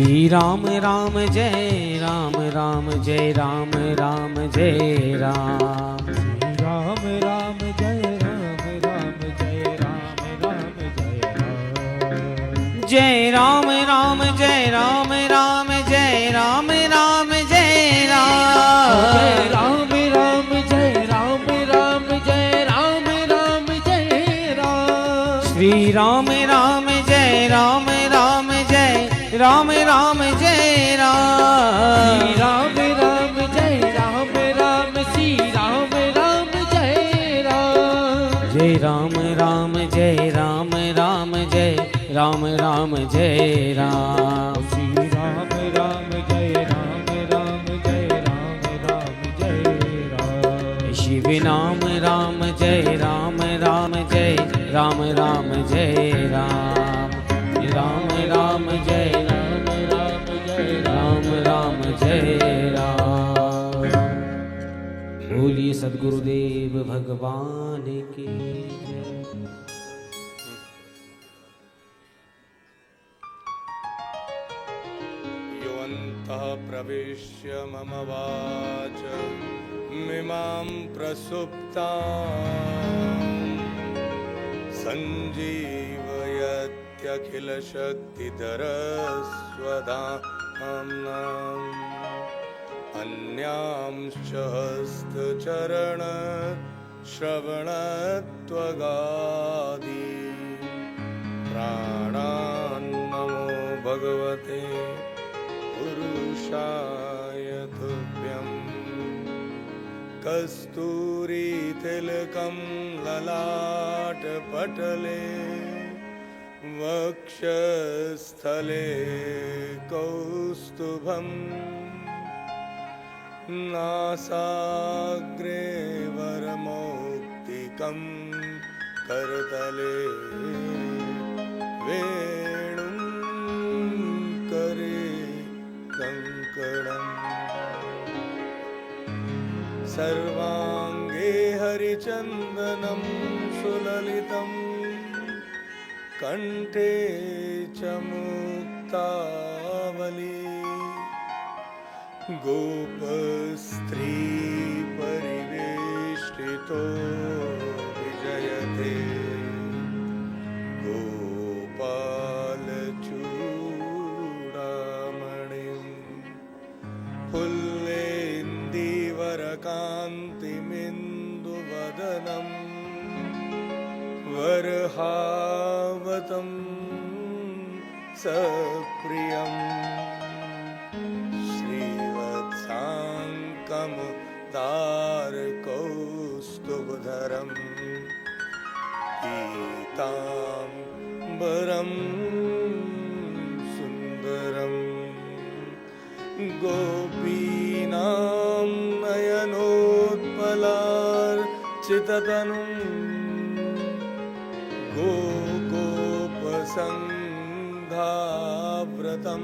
श्री राम राम जय राम राम जय राम राम जय राम। श्री राम राम जय राम राम जय राम राम जय राम। जय राम राम जय राम राम जय राम राम जय राम। जय राम राम जय राम राम जय राम राम जय राम। श्री राम राम जय राम राम जय राम राम जय राम। श्री राम राम जय राम राम श्री राम राम जय राम। जय राम राम जय राम राम जय राम राम जय राम। श्री राम राम जय राम राम जय राम राम जय राम। शिव नाम राम जय राम राम जय राम राम जय राम। राम राम जय राम राम जय राम राम जय राम। बोलिए सद्गुरुदेव भगवान की जय। योऽन्तः प्रविश्य मम वाच मिमां प्रसुप्तां सञ्जीवयत्यखिलशक्तिधरस्वधाम्नाम् अन्यांश्च हस्तचरण श्रवणत्वगादि प्राणान्नमो भगवते पुरुषाय तुभ्यम्। कस्तूरीतिलकं ललाटपटले वक्षस्थले कौस्तुभम् नासाग्रे वरमौक्तिकं करतले वेणुं करे कंकणम्। सर्वांगे हरिचन्दनं सुललितं कंठे च मुक्तावली। गोपस्त्री परिवेष्टितो विजयते गोपालचूडामणिं। फुल्लेन्दीवरकान्तिमिन्दुवदनं वरहावतं सप्रियम्। श्रीवत्साङ्कमुदारकौस्तुभधरं पीताम्बरं सुन्दरं। गोपीनां नयनोत्पलार्चिततनुं गोगोपसङ्घाव्रतं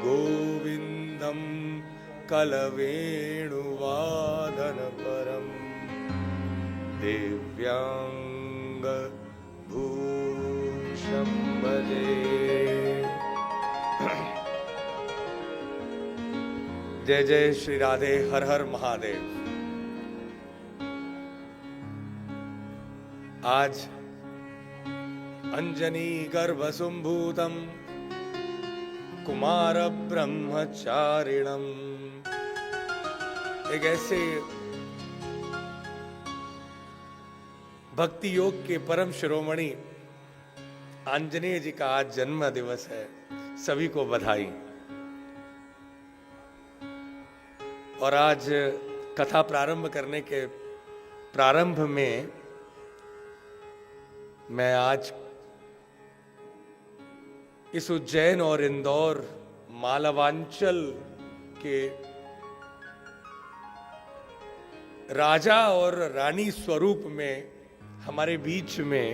गोविन्दं कलवेणुवादनपरं दिव्याङ्गभूषं भजे। जय जय श्री राधे, हर हर महादेव। आज अंजनी गर्भसुम्भूतं कुमार ब्रह्मचारिणम, एक ऐसे भक्ति योग के परम शिरोमणि आंजनेय जी का आज जन्म दिवस है। सभी को बधाई। और आज कथा प्रारंभ करने के प्रारंभ में मैं आज इस उज्जैन और इंदौर मालवांचल के राजा और रानी स्वरूप में हमारे बीच में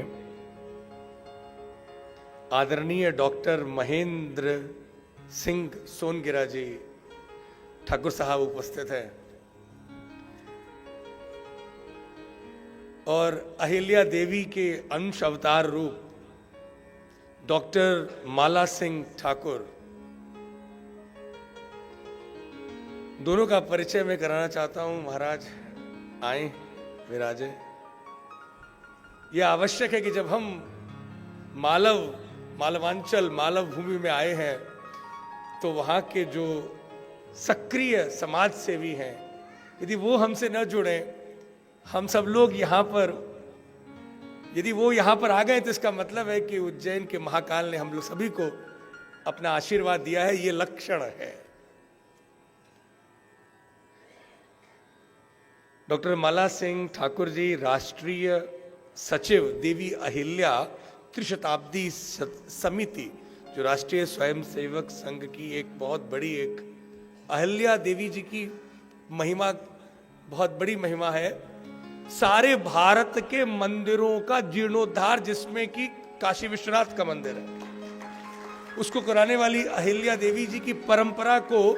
आदरणीय डॉक्टर महेंद्र सिंह सोनगिरा जी ठाकुर साहब उपस्थित हैं और अहिल्या देवी के अंश अवतार रूप डॉक्टर माला सिंह ठाकुर दोनों का परिचय मैं कराना चाहता हूं। महाराज आए, विराजे। यह आवश्यक है कि जब हम मालवांचल मालव भूमि में आए हैं तो वहां के जो सक्रिय समाज सेवी हैं, यदि वो हमसे न जुड़े, हम सब लोग यहाँ पर, यदि वो यहाँ पर आ गए तो इसका मतलब है कि उज्जैन के महाकाल ने हम लोग सभी को अपना आशीर्वाद दिया है। ये लक्षण है। डॉक्टर माला सिंह ठाकुर जी राष्ट्रीय सचिव देवी अहिल्या त्रिशताब्दी समिति, जो राष्ट्रीय स्वयंसेवक संघ की एक बहुत बड़ी, एक अहिल्या देवी जी की महिमा बहुत बड़ी महिमा है। सारे भारत के मंदिरों का जीर्णोद्धार, जिसमें कि काशी विश्वनाथ का मंदिर है, उसको कराने वाली अहिल्या देवी जी की परंपरा को,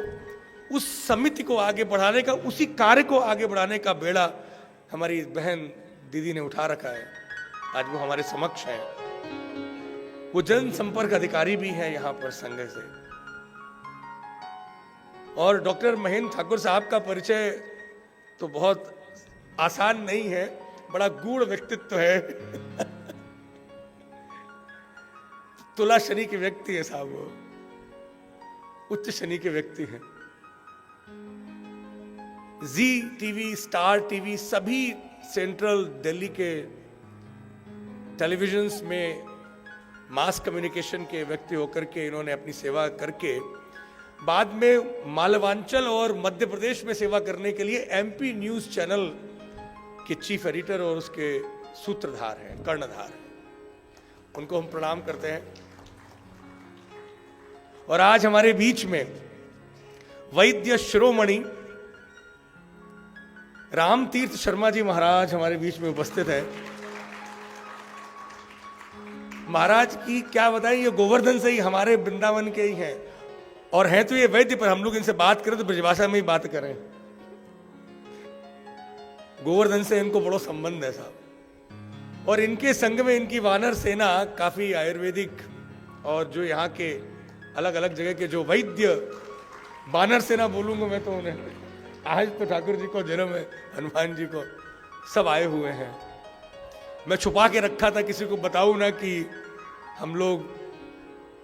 उस समिति को आगे बढ़ाने का, उसी कार्य को आगे बढ़ाने का बेड़ा हमारी बहन दीदी ने उठा रखा है। आज वो हमारे समक्ष है। वो जनसंपर्क अधिकारी भी है यहाँ पर संघ से। और डॉक्टर महेंद्र ठाकुर साहब का परिचय तो बहुत आसान नहीं है, बड़ा गूढ़ व्यक्तित्व है। तुला शनि के व्यक्ति है साहब, वो उच्च शनि के व्यक्ति हैं। जी टीवी, स्टार टीवी, सभी सेंट्रल दिल्ली के टेलीविजन्स में मास कम्युनिकेशन के व्यक्ति होकर के इन्होंने अपनी सेवा करके बाद में मालवांचल और मध्य प्रदेश में सेवा करने के लिए एमपी न्यूज चैनल के चीफ एडिटर और उसके सूत्रधार हैं, कर्णधार हैं। उनको हम प्रणाम करते हैं। और आज हमारे बीच में वैद्य शिरोमणि राम तीर्थ शर्मा जी महाराज हमारे बीच में उपस्थित है। महाराज की क्या बताएं, ये गोवर्धन से ही हमारे वृंदावन के ही हैं और हैं तो ये वैद्य, पर हम लोग इनसे बात करें तो ब्रजभाषा में ही बात करें। गोवर्धन से इनको बड़ो संबंध है साहब। और इनके संग में इनकी वानर सेना काफी आयुर्वेदिक, और जो यहाँ के अलग अलग जगह के जो वैद्य, वानर सेना बोलूंगा मैं तो उन्हें, आज तो ठाकुर जी को जन्म है, हनुमान जी को, सब आए हुए हैं। मैं छुपा के रखा था, किसी को बताऊं ना कि हम लोग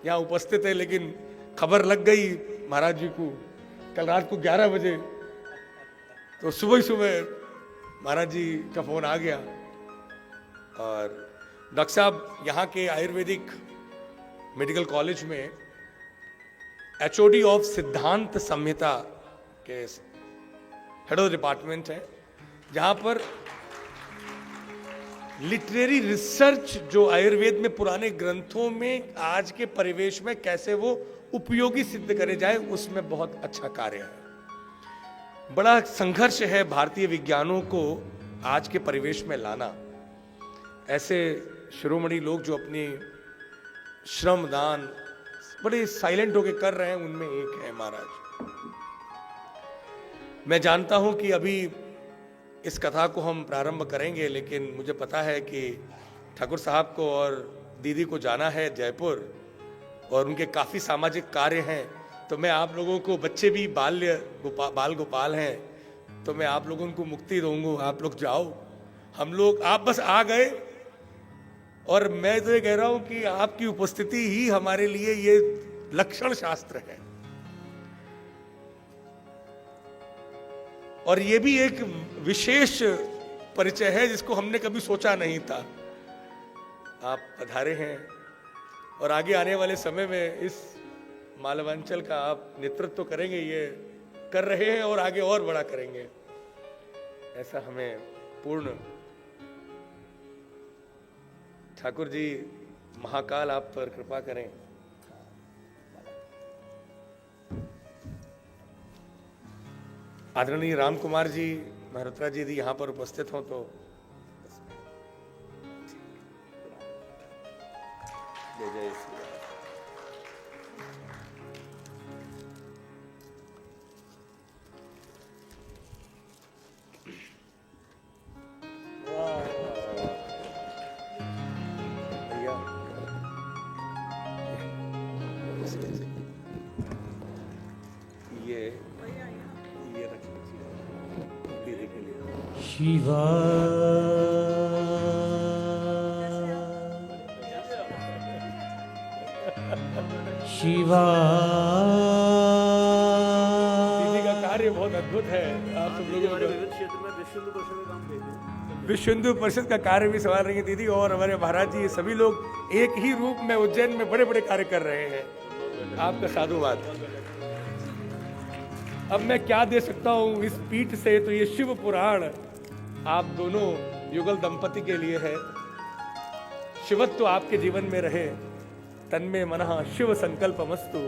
यहाँ उपस्थित है, लेकिन खबर लग गई महाराज जी को कल रात को 11 बजे, तो सुबह ही सुबह महाराज जी का फोन आ गया। और डॉक्टर साहब यहाँ के आयुर्वेदिक मेडिकल कॉलेज में HOD ऑफ सिद्धांत संहिता के हेड ऑफ डिपार्टमेंट है, जहाँ पर लिटरेरी रिसर्च जो आयुर्वेद में पुराने ग्रंथों में आज के परिवेश में कैसे वो उपयोगी सिद्ध करे जाए, उसमें बहुत अच्छा कार्य है। बड़ा संघर्ष है भारतीय विज्ञानों को आज के परिवेश में लाना। ऐसे शिरोमणि लोग जो अपनी श्रम दान बड़े साइलेंट होके कर रहे हैं, उनमें एक है महाराज। मैं जानता हूं कि अभी इस कथा को हम प्रारंभ करेंगे, लेकिन मुझे पता है कि ठाकुर साहब को और दीदी को जाना है जयपुर और उनके काफ़ी सामाजिक कार्य हैं। तो मैं आप लोगों को, बच्चे भी बाल गोपाल हैं, तो मैं आप लोगों को मुक्ति दूंगा। आप लोग जाओ, हम लोग, आप बस आ गए। और मैं तो ये कह रहा हूं कि आपकी उपस्थिति ही हमारे लिए ये लक्षण शास्त्र है। और ये भी एक विशेष परिचय है जिसको हमने कभी सोचा नहीं था। आप पधारे हैं और आगे आने वाले समय में इस मालवांचल का आप नेतृत्व करेंगे, ये कर रहे हैं और आगे और बड़ा करेंगे, ऐसा हमें पूर्ण। ठाकुर जी महाकाल आप पर कृपा करें। आदरणीय राम कुमार जी मल्होत्रा जी यदि यहाँ पर उपस्थित हो तो जय जय श्री राम। शिवा शिवा दीदी का कार्य बहुत अद्भुत है। आप सब लोगों को विश्व हिंदू परिषद का कार्य भी संभाल रही है दीदी, और हमारे महाराज जी सभी लोग एक ही रूप में उज्जैन में बड़े बड़े कार्य कर रहे हैं। आपका साधुवाद। अब मैं क्या दे सकता हूँ इस पीठ से, तो ये शिव पुराण आप दोनों युगल दंपति के लिए है। शिवत्व आपके जीवन में रहे। तन्मे मनः शिव संकल्प मस्तु।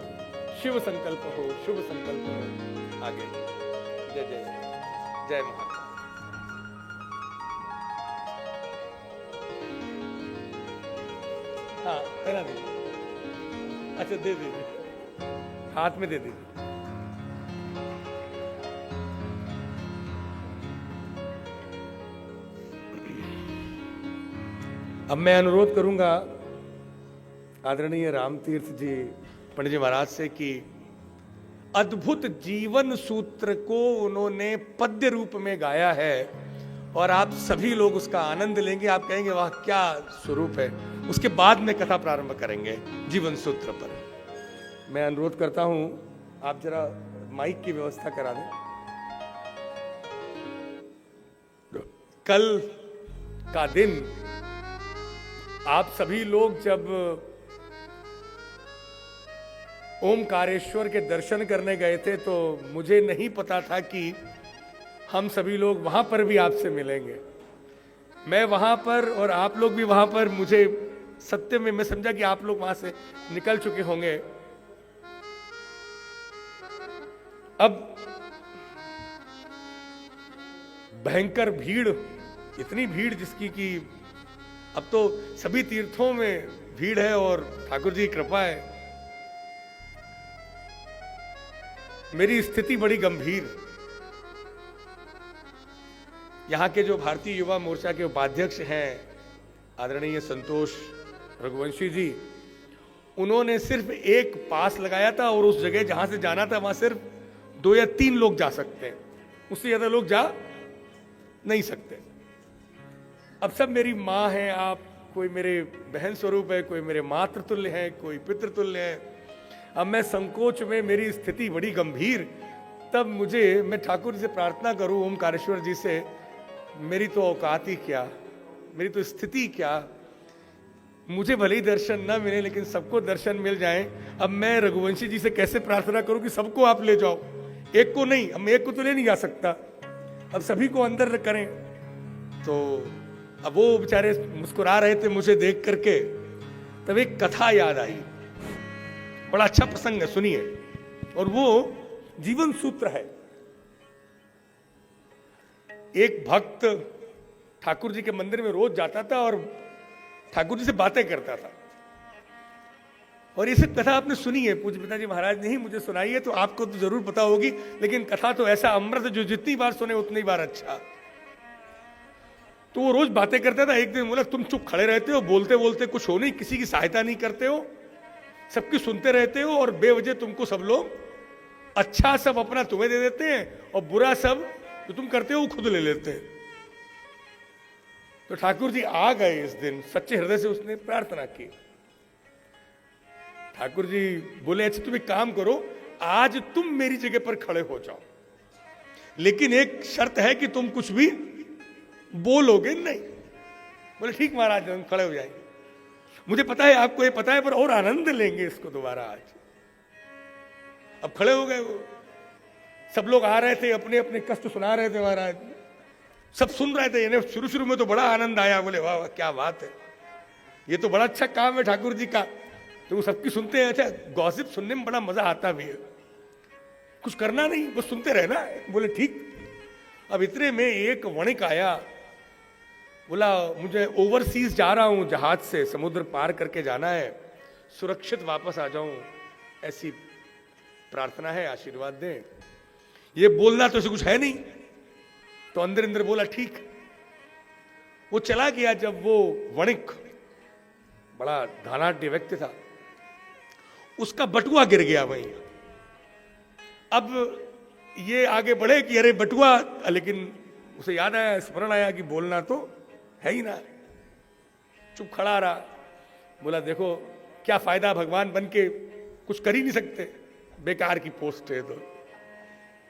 शिव संकल्प हो, शुभ संकल्प हो। आगे जय जय जय महाकाल। हाँ पहना दीजिए। अच्छा दे दीजिए, हाथ में दे दीजिए। अब मैं अनुरोध करूंगा आदरणीय रामतीर्थ जी पंडित जी महाराज से कि अद्भुत जीवन सूत्र को उन्होंने पद्य रूप में गाया है, और आप सभी लोग उसका आनंद लेंगे। आप कहेंगे वाह क्या स्वरूप है। उसके बाद में कथा प्रारंभ करेंगे जीवन सूत्र पर। मैं अनुरोध करता हूं आप जरा माइक की व्यवस्था करा दें। कल का दिन आप सभी लोग जब ओमकारेश्वर के दर्शन करने गए थे, तो मुझे नहीं पता था कि हम सभी लोग वहां पर भी आपसे मिलेंगे। मैं वहां पर और आप लोग भी वहां पर, मुझे सत्य में मैं समझा कि आप लोग वहां से निकल चुके होंगे। अब भयंकर भीड़, इतनी भीड़ जिसकी कि अब तो सभी तीर्थों में भीड़ है, और ठाकुर जी की कृपा है। मेरी स्थिति बड़ी गंभीर। यहाँ के जो भारतीय युवा मोर्चा के उपाध्यक्ष हैं आदरणीय संतोष रघुवंशी जी, उन्होंने सिर्फ एक पास लगाया था, और उस जगह जहां से जाना था वहां सिर्फ 2 या 3 लोग जा सकते हैं, उससे ज्यादा लोग जा नहीं सकते। अब सब मेरी माँ है, आप कोई मेरे बहन स्वरूप है, कोई मेरे मातृतुल्य है, कोई पितृतुल्य है। अब मैं संकोच में, मेरी स्थिति बड़ी गंभीर, तब मैं ठाकुर से प्रार्थना करूं, ओमकारेश्वर जी से, मेरी तो औकात ही क्या, मेरी तो स्थिति क्या। मुझे भले ही दर्शन ना मिले, लेकिन सबको दर्शन मिल जाए। अब मैं रघुवंशी जी से कैसे प्रार्थना करूं कि सबको आप ले जाओ, एक को नहीं। अब मैं एक को तो ले नहीं जा सकता, अब सभी को अंदर करें। तो अब वो बेचारे मुस्कुरा रहे थे मुझे देख करके, तब एक कथा याद आई। बड़ा अच्छा प्रसंग है, सुनिए। और वो जीवन सूत्र है। एक भक्त ठाकुर जी के मंदिर में रोज जाता था और ठाकुर जी से बातें करता था। और ये सब कथा आपने सुनी है, पूज्य पिताजी महाराज ने ही मुझे सुनाई है, तो आपको तो जरूर पता होगी। लेकिन कथा तो ऐसा अमृत, जो जितनी बार सुने उतनी बार अच्छा। तो वो रोज बातें करता था। एक दिन बोला, तुम चुप खड़े रहते हो, बोलते बोलते कुछ हो नहीं, किसी की सहायता नहीं करते हो, सबकी सुनते रहते हो, और बेवजह तुमको सब लोग अच्छा सब अपना तुम्हें दे देते हैं, और बुरा सब जो तुम करते हो वो खुद ले लेते हैं। तो ठाकुर जी आ गए इस दिन, सच्चे हृदय से उसने प्रार्थना की। ठाकुर जी बोले, अच्छा तुम एक काम करो, आज तुम मेरी जगह पर खड़े हो जाओ, लेकिन एक शर्त है कि तुम कुछ भी बोलोगे नहीं। बोले ठीक महाराज, हम खड़े हो जाएंगे। मुझे पता है, आपको ये पता है, पर और आनंद लेंगे इसको दोबारा आज। अब खड़े हो गए वो। सब लोग आ रहे थे, अपने अपने कष्ट सुना रहे थे महाराज, सब सुन रहे थे। इन्हें शुरू शुरू में तो बड़ा आनंद आया, बोले वाह वाह क्या बात है, ये तो बड़ा अच्छा काम है ठाकुर जी का। तो वो सबकी सुनते हैं। अच्छा, गॉसिप सुनने में बड़ा मजा आता भी है, कुछ करना नहीं, बस सुनते रहना। बोले ठीक। अब इतने में एक वणिक आया, बोला मुझे ओवरसीज जा रहा हूं, जहाज से समुद्र पार करके जाना है, सुरक्षित वापस आ जाऊं, ऐसी प्रार्थना है, आशीर्वाद दें। ये बोलना तो ऐसे कुछ है नहीं, तो अंदर अंदर बोला ठीक। वो चला गया। जब वो वणिक बड़ा धनाढ्य व्यक्ति था, उसका बटुआ गिर गया वहीं। अब ये आगे बढ़े कि अरे बटुआ, लेकिन उसे याद आया, स्मरण आया कि बोलना तो है ही ना। चुप खड़ा रहा। बोला देखो क्या फायदा, भगवान बन के कुछ कर ही नहीं सकते, बेकार की पोस्ट है। तो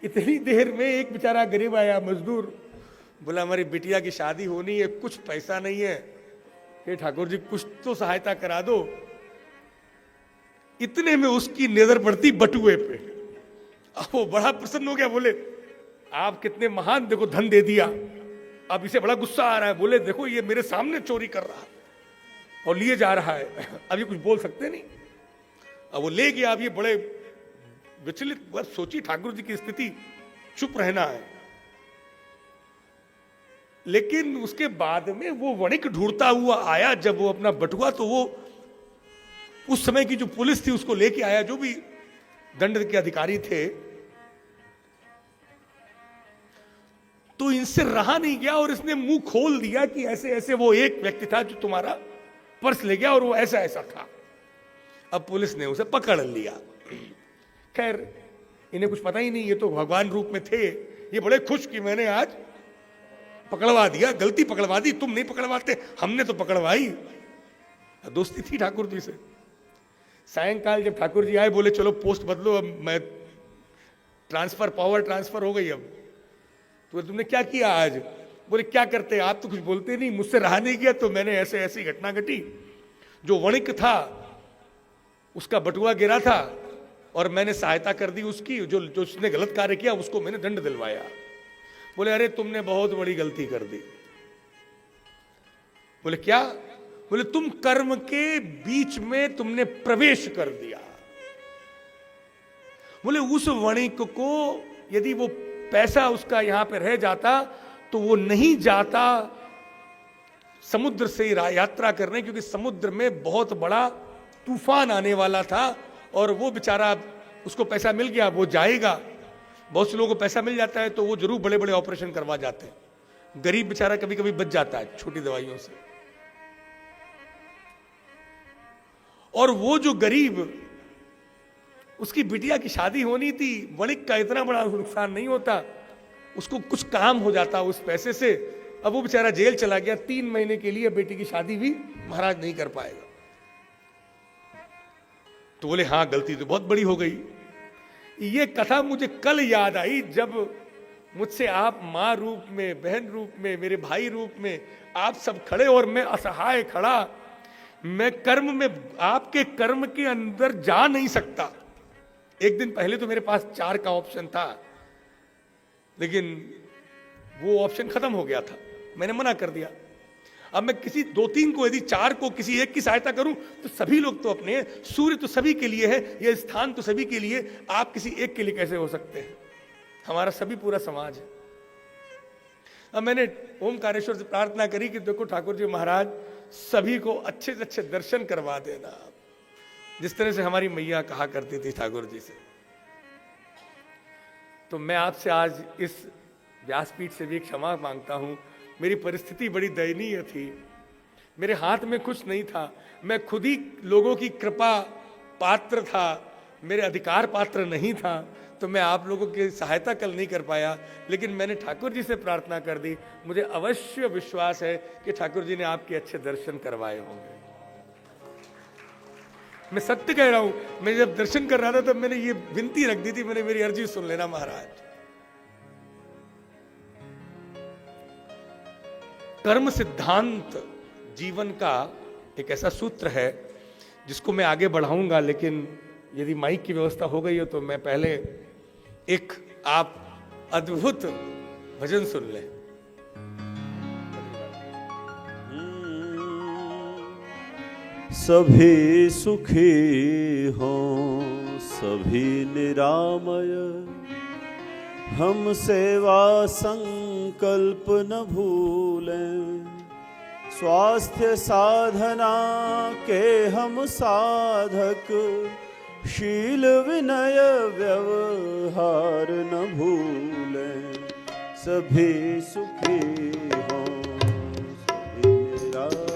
इतनी देर में एक बेचारा गरीब आया, मजदूर। बोला हमारी बिटिया की शादी होनी है, कुछ पैसा नहीं है, हे ठाकुर जी कुछ तो सहायता करा दो। इतने में उसकी नजर पड़ती बटुए पे। अब वो बड़ा प्रसन्न हो गया, बोले आप कितने महान, देखो धन दे दिया। अब इसे बड़ा गुस्सा आ रहा है। बोले देखो ये मेरे सामने चोरी कर रहा है और लिए जा रहा है, अब ये कुछ बोल सकते नहीं। अब वो ले गया। अब ये बड़े विचलित, बस सोची ठाकुर जी की स्थिति, चुप रहना है। लेकिन उसके बाद में वो वणिक ढूंढता हुआ आया। जब वो अपना बटुआ, तो वो उस समय की जो पुलिस थी उसको लेके आया, जो भी दंड के अधिकारी थे। तो इनसे रहा नहीं गया और इसने मुंह खोल दिया कि ऐसे ऐसे वो एक व्यक्ति था जो तुम्हारा पर्स ले गया और वो ऐसा ऐसा था। अब पुलिस ने उसे पकड़ लिया। खैर इन्हें कुछ पता ही नहीं, ये तो भगवान रूप में थे। ये बड़े खुश कि मैंने आज पकड़वा दिया, गलती पकड़वा दी, तुम नहीं पकड़वाते, हमने तो पकड़वाई। दोस्ती थी ठाकुर जी से। सायंकाल जब ठाकुर जी आए, बोले चलो पोस्ट बदलो, अब मैं ट्रांसफर, पावर ट्रांसफर हो गई। अब तो तुमने क्या किया आज? बोले क्या करते, आप तो कुछ बोलते नहीं, मुझसे रहा नहीं गया, तो मैंने ऐसे ऐसी घटना घटी। जो वणिक था उसका बटुआ गिरा था और मैंने सहायता कर दी उसकी, जो उसने गलत कार्य किया उसको मैंने दंड दिलवाया। बोले अरे तुमने बहुत बड़ी गलती कर दी। बोले क्या? बोले तुम कर्म के बीच में तुमने प्रवेश कर दिया। बोले उस वणिक को यदि वो पैसा उसका यहां पे रह जाता तो वो नहीं जाता समुद्र से यात्रा करने, क्योंकि समुद्र में बहुत बड़ा तूफान आने वाला था और वो बेचारा, उसको पैसा मिल गया, वो जाएगा। बहुत से लोगों को पैसा मिल जाता है तो वो जरूर बड़े बड़े ऑपरेशन करवा जाते हैं। गरीब बेचारा कभी कभी बच जाता है छोटी दवाइयों से। और वो जो गरीब, उसकी बिटिया की शादी होनी थी, वणिक का इतना बड़ा नुकसान नहीं होता, उसको कुछ काम हो जाता उस पैसे से। अब वो बेचारा जेल चला गया 3 महीने के लिए, बेटी की शादी भी महाराज नहीं कर पाएगा। तो बोले हाँ गलती तो बहुत बड़ी हो गई। ये कथा मुझे कल याद आई जब मुझसे आप मां रूप में, बहन रूप में, मेरे भाई रूप में आप सब खड़े और मैं असहाय खड़ा। मैं कर्म में, आपके कर्म के अंदर जा नहीं सकता। एक दिन पहले तो मेरे पास 4 का ऑप्शन था, लेकिन वो ऑप्शन खत्म हो गया था, मैंने मना कर दिया। अब मैं किसी 2-3 को, यदि 4 को किसी एक की सहायता करूं तो सभी लोग तो अपने हैं, सूर्य तो सभी के लिए है, यह स्थान तो सभी के लिए, आप किसी एक के लिए कैसे हो सकते हैं? हमारा सभी पूरा समाज है। अब मैंने ओमकारेश्वर से प्रार्थना करी कि देखो ठाकुर जी महाराज सभी को अच्छे से अच्छे दर्शन करवा देना, जिस तरह से हमारी मैया कहा करती थी ठाकुर जी से। तो मैं आपसे आज इस व्यासपीठ से भी क्षमा मांगता हूं। मेरी परिस्थिति बड़ी दयनीय थी, मेरे हाथ में कुछ नहीं था, मैं खुद ही लोगों की कृपा पात्र था, मेरे अधिकार पात्र नहीं था, तो मैं आप लोगों की सहायता कल नहीं कर पाया। लेकिन मैंने ठाकुर जी से प्रार्थना कर दी, मुझे अवश्य विश्वास है कि ठाकुर जी ने आपके अच्छे दर्शन करवाए होंगे। मैं सत्य कह रहा हूं, मैं जब दर्शन कर रहा था तब मैंने ये विनती रख दी थी, मैंने मेरी अर्जी सुन लेना महाराज। कर्म सिद्धांत जीवन का एक ऐसा सूत्र है जिसको मैं आगे बढ़ाऊंगा, लेकिन यदि माइक की व्यवस्था हो गई हो तो मैं पहले एक आप अद्भुत भजन सुन लें। सभी सुखी हों, सभी निरामय, हम सेवा संकल्प न भूलें। स्वास्थ्य साधना के हम साधक, शील विनय व्यवहार न भूलें। सभी सुखी हों, सभी निरामय,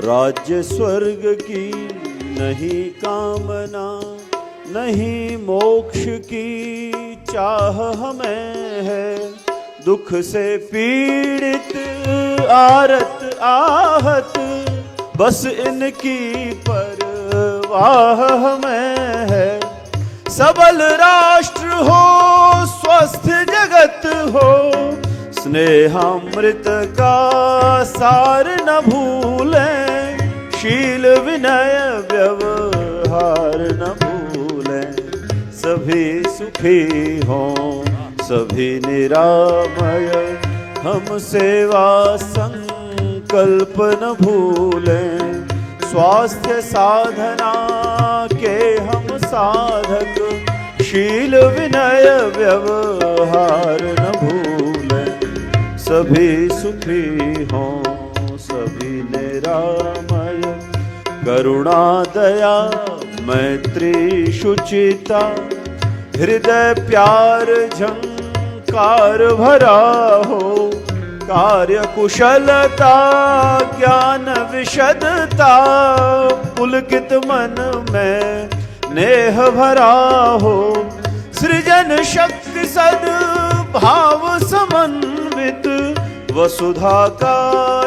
राज्य स्वर्ग की नहीं कामना, नहीं मोक्ष की चाह हमें है। दुख से पीड़ित आरत आहत, बस इनकी परवाह हमें है। सबल राष्ट्र हो, स्वस्थ जगत हो, स्नेहामृत का सार न भूलें। शील विनय व्यवहार न भूलें। सभी सुखी हों, सभी निरामय, हम सेवा संकल्प न भूलें। स्वास्थ्य साधना के हम साधक, शील विनय व्यवहार न भूलें। सभी सुखी हों, सभी निरामय, करुणा दया मैत्री शुचिता, हृदय प्यार झंकार भरा हो। कार्य कुशलता ज्ञान विशदता, पुलकित मन में नेह भरा हो। सृजन शक्ति सद भाव समन्वित, वसुधा का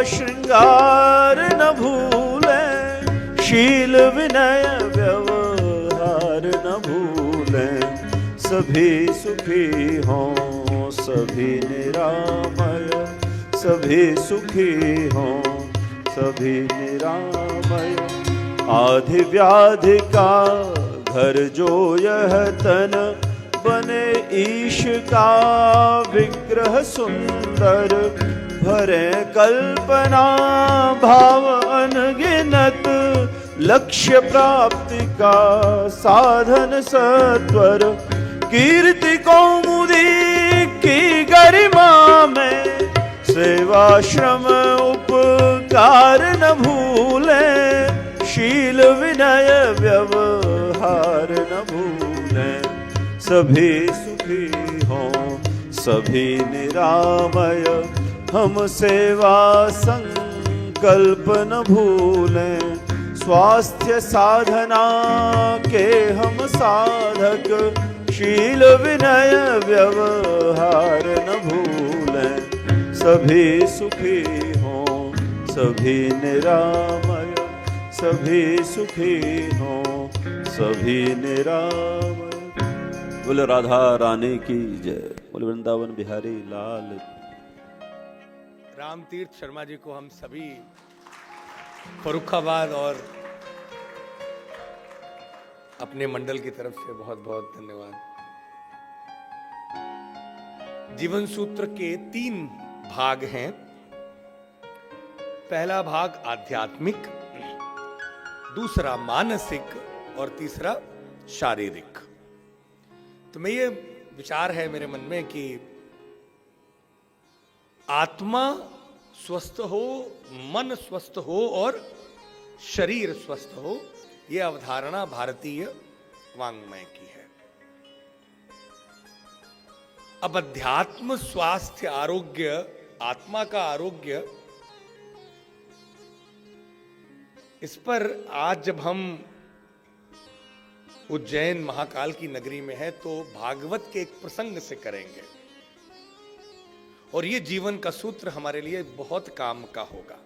श्रृंगार न भूलें। शील विनय व्यवहार न भूलें। सभी सुखी हों, सभी निरामय, सभी सुखी हों, सभी निरामय। आधि व्याधि का घर जो यह तन, बने ईश का विग्रह सुंदर। भरे कल्पना भाव अनगिनत, लक्ष्य प्राप्ति का साधन सत्वर। कीर्ति कौमुदी की गरिमा में, सेवा श्रम उपकार न भूलें। शील विनय व्यवहार न भूलें। सभी सुखी हों, सभी निरामय, हम सेवा संकल्प न भूलें। स्वास्थ्य साधना के हम साधक, शील विनय व्यवहार न भूलें। सभी सुखी हों, सभी निरामय, सभी सुखी हों, सभी निरामय। बोले राधा रानी की जय। बोले वृंदावन बिहारी लाल। रामतीर्थ शर्मा जी को हम सभी फर्रुखाबाद और अपने मंडल की तरफ से बहुत बहुत धन्यवाद। जीवन सूत्र के 3 भाग हैं। पहला भाग आध्यात्मिक, दूसरा मानसिक और तीसरा शारीरिक। तो मैं ये विचार है मेरे मन में कि आत्मा स्वस्थ हो, मन स्वस्थ हो और शरीर स्वस्थ हो, यह अवधारणा भारतीय वाङ्मय की है। अब अध्यात्म स्वास्थ्य आरोग्य, आत्मा का आरोग्य, इस पर आज जब हम उज्जैन महाकाल की नगरी में है तो भागवत के एक प्रसंग से करेंगे और ये जीवन का सूत्र हमारे लिए बहुत काम का होगा।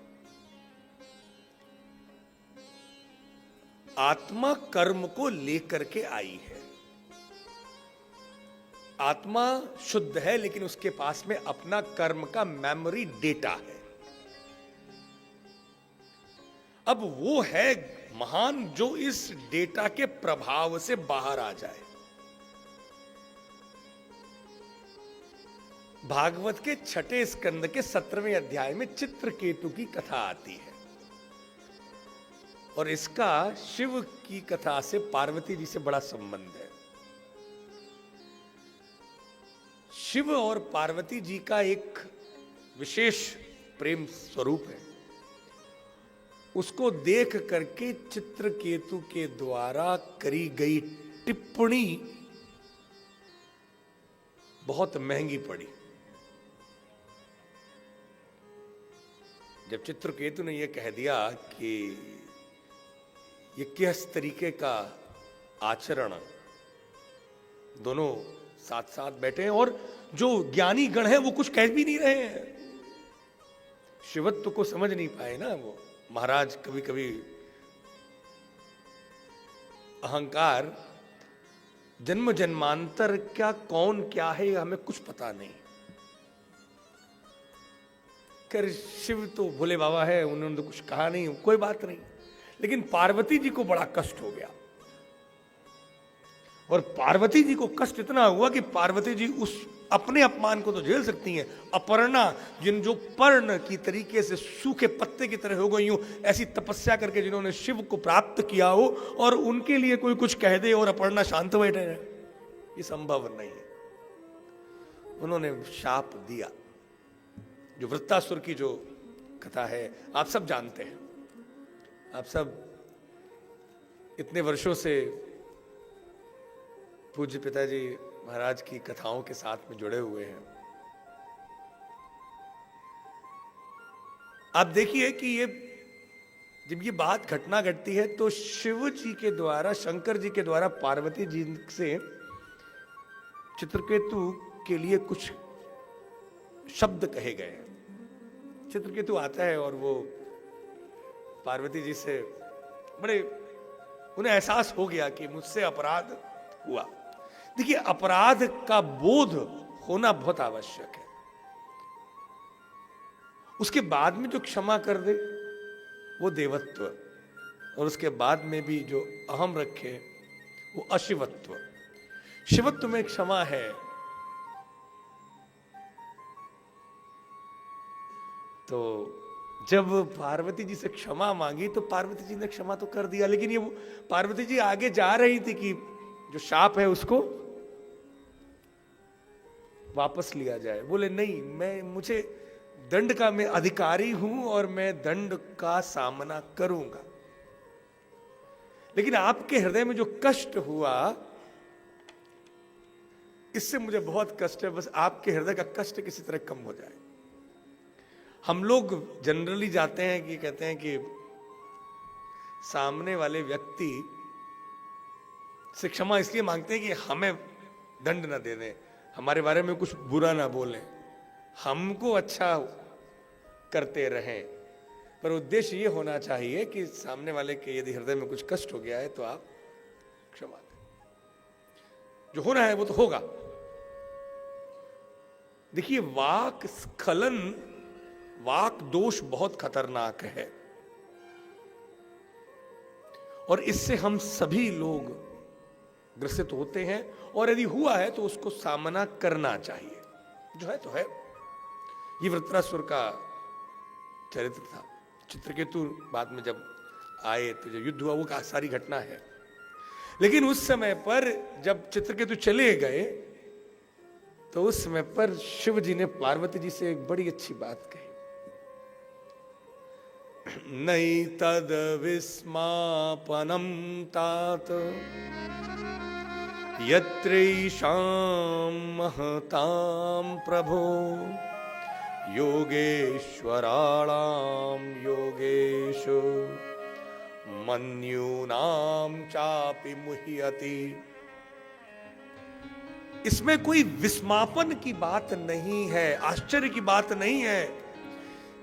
आत्मा कर्म को लेकर के आई है। आत्मा शुद्ध है लेकिन उसके पास में अपना कर्म का मेमोरी डेटा है। अब वो है महान जो इस डेटा के प्रभाव से बाहर आ जाए। भागवत के 6 स्कंद के 17वें अध्याय में चित्रकेतु की कथा आती है और इसका शिव की कथा से, पार्वती जी से बड़ा संबंध है। शिव और पार्वती जी का एक विशेष प्रेम स्वरूप है। उसको देख करके चित्रकेतु के द्वारा करी गई टिप्पणी बहुत महंगी पड़ी। जब चित्रकेतु ने यह कह दिया कि ये किस तरीके का आचरण, दोनों साथ साथ बैठे हैं और जो ज्ञानी गण हैं वो कुछ कह भी नहीं रहे हैं, शिवत्व को समझ नहीं पाए ना वो महाराज। कभी कभी अहंकार, जन्म जन्मांतर क्या कौन क्या है हमें कुछ पता नहीं। कर शिव तो भोले बाबा है, उन्होंने तो कुछ कहा नहीं, कोई बात नहीं। लेकिन पार्वती जी को बड़ा कष्ट हो गया और पार्वती जी को कष्ट इतना हुआ कि पार्वती जी उस अपने अपमान को तो झेल सकती हैं, अपर्णा जिन जो पर्ण की तरीके से सूखे पत्ते की तरह हो गई हूं, ऐसी तपस्या करके जिन्होंने शिव को प्राप्त किया हो और उनके लिए कोई कुछ कह दे और अपर्णा शांत बैठे रहे, ये संभव नहीं है। उन्होंने शाप दिया। जो वृत्तासुर की जो कथा है आप सब जानते हैं, आप सब इतने वर्षों से पूज्य पिताजी महाराज की कथाओं के साथ में जुड़े हुए हैं। आप देखिए कि ये जब ये बात घटना घटती है तो शिव जी के द्वारा, शंकर जी के द्वारा पार्वती जी से चित्रकेतु के लिए कुछ शब्द कहे गए हैं। चित्रकेतु आता है और वो पार्वती जी से बड़े, उन्हें एहसास हो गया कि मुझसे अपराध हुआ। देखिए, अपराध का बोध होना बहुत आवश्यक है। उसके बाद में जो क्षमा कर दे वो देवत्व, और उसके बाद में भी जो अहम रखे वो अशिवत्व। शिवत्व में क्षमा है। तो जब पार्वती जी से क्षमा मांगी तो पार्वती जी ने क्षमा तो कर दिया, लेकिन ये पार्वती जी आगे जा रही थी कि जो शाप है उसको वापस लिया जाए। बोले नहीं, मुझे दंड का, मैं अधिकारी हूं और मैं दंड का सामना करूंगा, लेकिन आपके हृदय में जो कष्ट हुआ इससे मुझे बहुत कष्ट है। बस आपके हृदय का कष्ट किसी तरह कम हो जाए। हम लोग जनरली जाते हैं कि कहते हैं कि सामने वाले व्यक्ति से क्षमा इसलिए मांगते हैं कि हमें दंड ना दे दें, हमारे बारे में कुछ बुरा ना बोलें, हमको अच्छा करते रहें। पर उद्देश्य ये होना चाहिए कि सामने वाले के यदि हृदय में कुछ कष्ट हो गया है तो आप क्षमा दें। जो होना है वो तो होगा। देखिए, वाक स्खलन, वाक दोष बहुत खतरनाक है और इससे हम सभी लोग ग्रसित होते हैं, और यदि हुआ है तो उसको सामना करना चाहिए। जो है तो है। ये वृत्रासुर का चरित्र था। चित्रकेतु बाद में जब आए तो जो युद्ध हुआ वो का सारी घटना है। लेकिन उस समय पर जब चित्रकेतु चले गए तो उस समय पर शिव जी ने पार्वती जी से एक बड़ी अच्छी बात कही। नई तद विस्मापनम तात यत्रैषां महतां प्रभो योगेश्वराणां योगेशो मन्यूनां चापि मुह्यति। इसमें कोई विस्मापन की बात नहीं है, आश्चर्य की बात नहीं है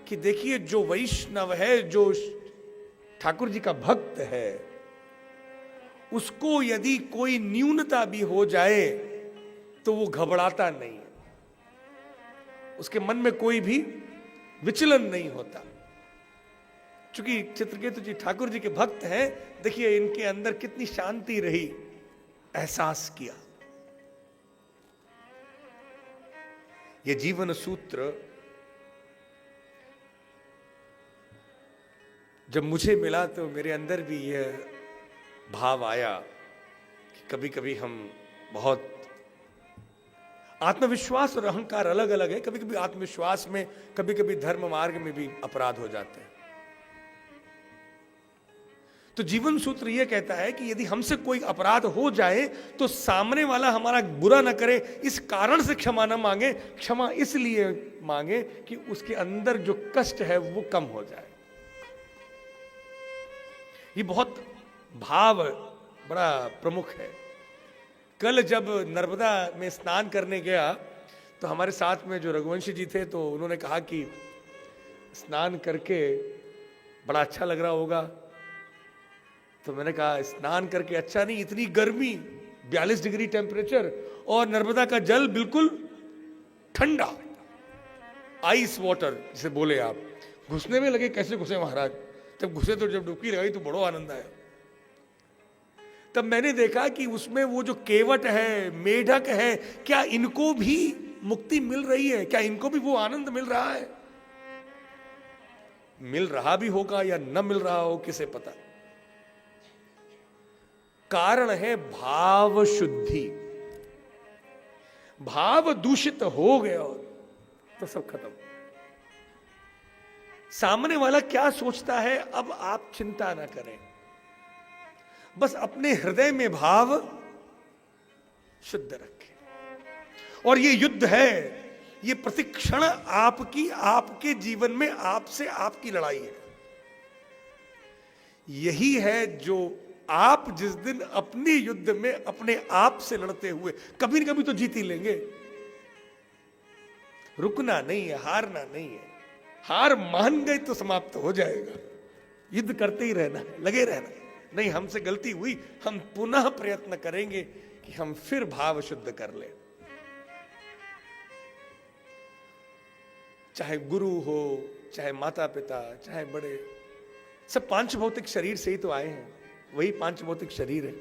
कि देखिए, जो वैष्णव है, जो ठाकुर जी का भक्त है, उसको यदि कोई न्यूनता भी हो जाए तो वो घबराता नहीं है, उसके मन में कोई भी विचलन नहीं होता। क्योंकि चित्रकेतु जी ठाकुर जी के भक्त हैं। देखिए, इनके अंदर कितनी शांति रही, एहसास किया। ये जीवन सूत्र जब मुझे मिला तो मेरे अंदर भी यह भाव आया कि कभी कभी हम बहुत, आत्मविश्वास और अहंकार अलग अलग है। कभी कभी आत्मविश्वास में, कभी कभी धर्म मार्ग में भी अपराध हो जाते हैं। तो जीवन सूत्र यह कहता है कि यदि हमसे कोई अपराध हो जाए तो सामने वाला हमारा बुरा ना करे, इस कारण से क्षमा ना मांगे, क्षमा इसलिए मांगे कि उसके अंदर जो कष्ट है वो कम हो जाए। ये बहुत भाव बड़ा प्रमुख है। कल जब नर्मदा में स्नान करने गया तो हमारे साथ में जो रघुवंशी जी थे, तो उन्होंने कहा कि स्नान करके बड़ा अच्छा लग रहा होगा। तो मैंने कहा स्नान करके अच्छा नहीं, इतनी गर्मी, 42 डिग्री टेम्परेचर, और नर्मदा का जल बिल्कुल ठंडा, आइस वाटर जिसे बोले आप। घुसने में लगे कैसे घुसे महाराज, जब घुसे तो जब डुबकी लगाई तो बड़ो आनंद आया। तब मैंने देखा कि उसमें वो जो केवट है, मेढक है, क्या इनको भी मुक्ति मिल रही है? क्या इनको भी वो आनंद मिल रहा है? मिल रहा भी होगा या न मिल रहा हो, किसे पता। कारण है भाव शुद्धि। भाव दूषित हो गया तो सब खत्म। सामने वाला क्या सोचता है अब आप चिंता ना करें, बस अपने हृदय में भाव शुद्ध रखें। और ये युद्ध है, ये प्रतिक्षण आपके जीवन में आपसे आपकी लड़ाई है। यही है जो आप जिस दिन अपने युद्ध में अपने आप से लड़ते हुए कभी न कभी तो जीत ही लेंगे। रुकना नहीं है, हारना नहीं है। हार मान गए तो समाप्त हो जाएगा। युद्ध करते ही रहना है, लगे रहना है। नहीं, हमसे गलती हुई, हम पुनः प्रयत्न करेंगे कि हम फिर भाव शुद्ध कर ले। चाहे गुरु हो, चाहे माता पिता, चाहे बड़े, सब पांच भौतिक शरीर से ही तो आए हैं, वही पांच भौतिक शरीर है।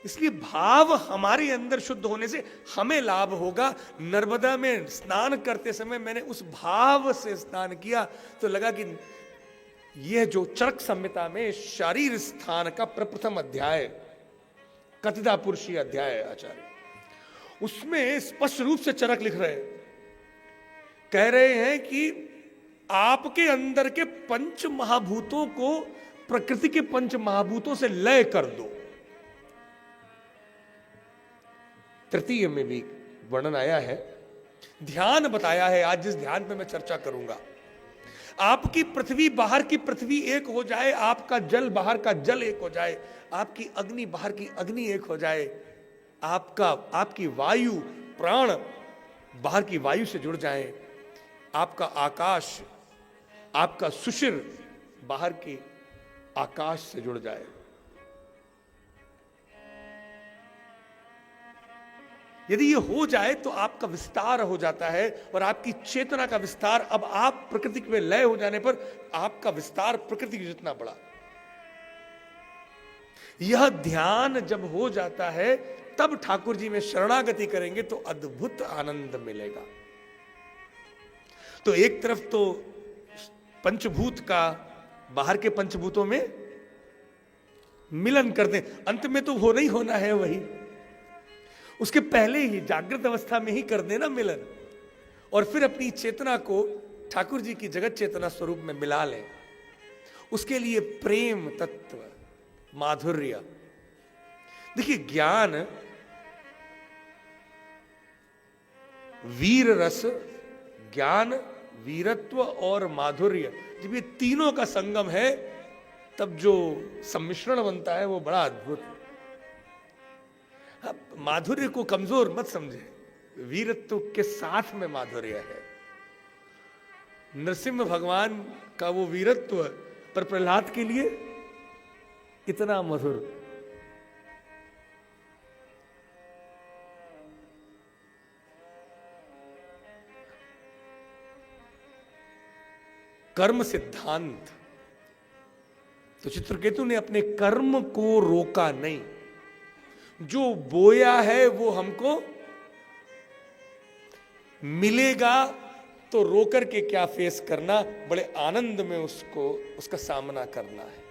इसलिए भाव हमारे अंदर शुद्ध होने से हमें लाभ होगा। नर्मदा में स्नान करते समय मैंने उस भाव से स्नान किया तो लगा कि यह जो चरक संहिता में शारीर स्थान का प्रप्रथम अध्याय, कतिदा पुरुषीय अध्याय आचार्य, उसमें स्पष्ट रूप से चरक लिख रहे हैं, कह रहे हैं कि आपके अंदर के पंच महाभूतों को प्रकृति के पंच महाभूतों से लय कर दो। तृतीय में भी वर्णन आया है, ध्यान बताया है। आज जिस ध्यान पे मैं चर्चा करूंगा, आपकी पृथ्वी बाहर की पृथ्वी एक हो जाए, आपका जल बाहर का जल एक हो जाए, आपकी अग्नि बाहर की अग्नि एक हो जाए, आपकी वायु प्राण बाहर की वायु से जुड़ जाए, आपका आकाश, आपका सुशिर बाहर की आकाश से जुड़ जाए। यदि ये हो जाए तो आपका विस्तार हो जाता है और आपकी चेतना का विस्तार, अब आप प्रकृति में लय हो जाने पर आपका विस्तार प्रकृति की जितना बड़ा। यह ध्यान जब हो जाता है तब ठाकुर जी में शरणागति करेंगे तो अद्भुत आनंद मिलेगा। तो एक तरफ तो पंचभूत का बाहर के पंचभूतों में मिलन कर दें, अंत में तो होना ही होना है वही, उसके पहले ही जागृत अवस्था में ही कर देना मिलन, और फिर अपनी चेतना को ठाकुर जी की जगत चेतना स्वरूप में मिला लें। उसके लिए प्रेम तत्व, माधुर्य। देखिए, ज्ञान, वीर रस, ज्ञान, वीरत्व और माधुर्य, जब ये तीनों का संगम है तब जो सम्मिश्रण बनता है वो बड़ा अद्भुत है। माधुर्य को कमजोर मत समझे, वीरत्व के साथ में माधुर्य है। नरसिंह भगवान का वो वीरत्व पर प्रहलाद के लिए इतना मधुर। कर्म सिद्धांत, तो चित्रकेतु ने अपने कर्म को रोका नहीं। जो बोया है वो हमको मिलेगा, तो रोकर के क्या फेस करना, बड़े आनंद में उसका सामना करना है।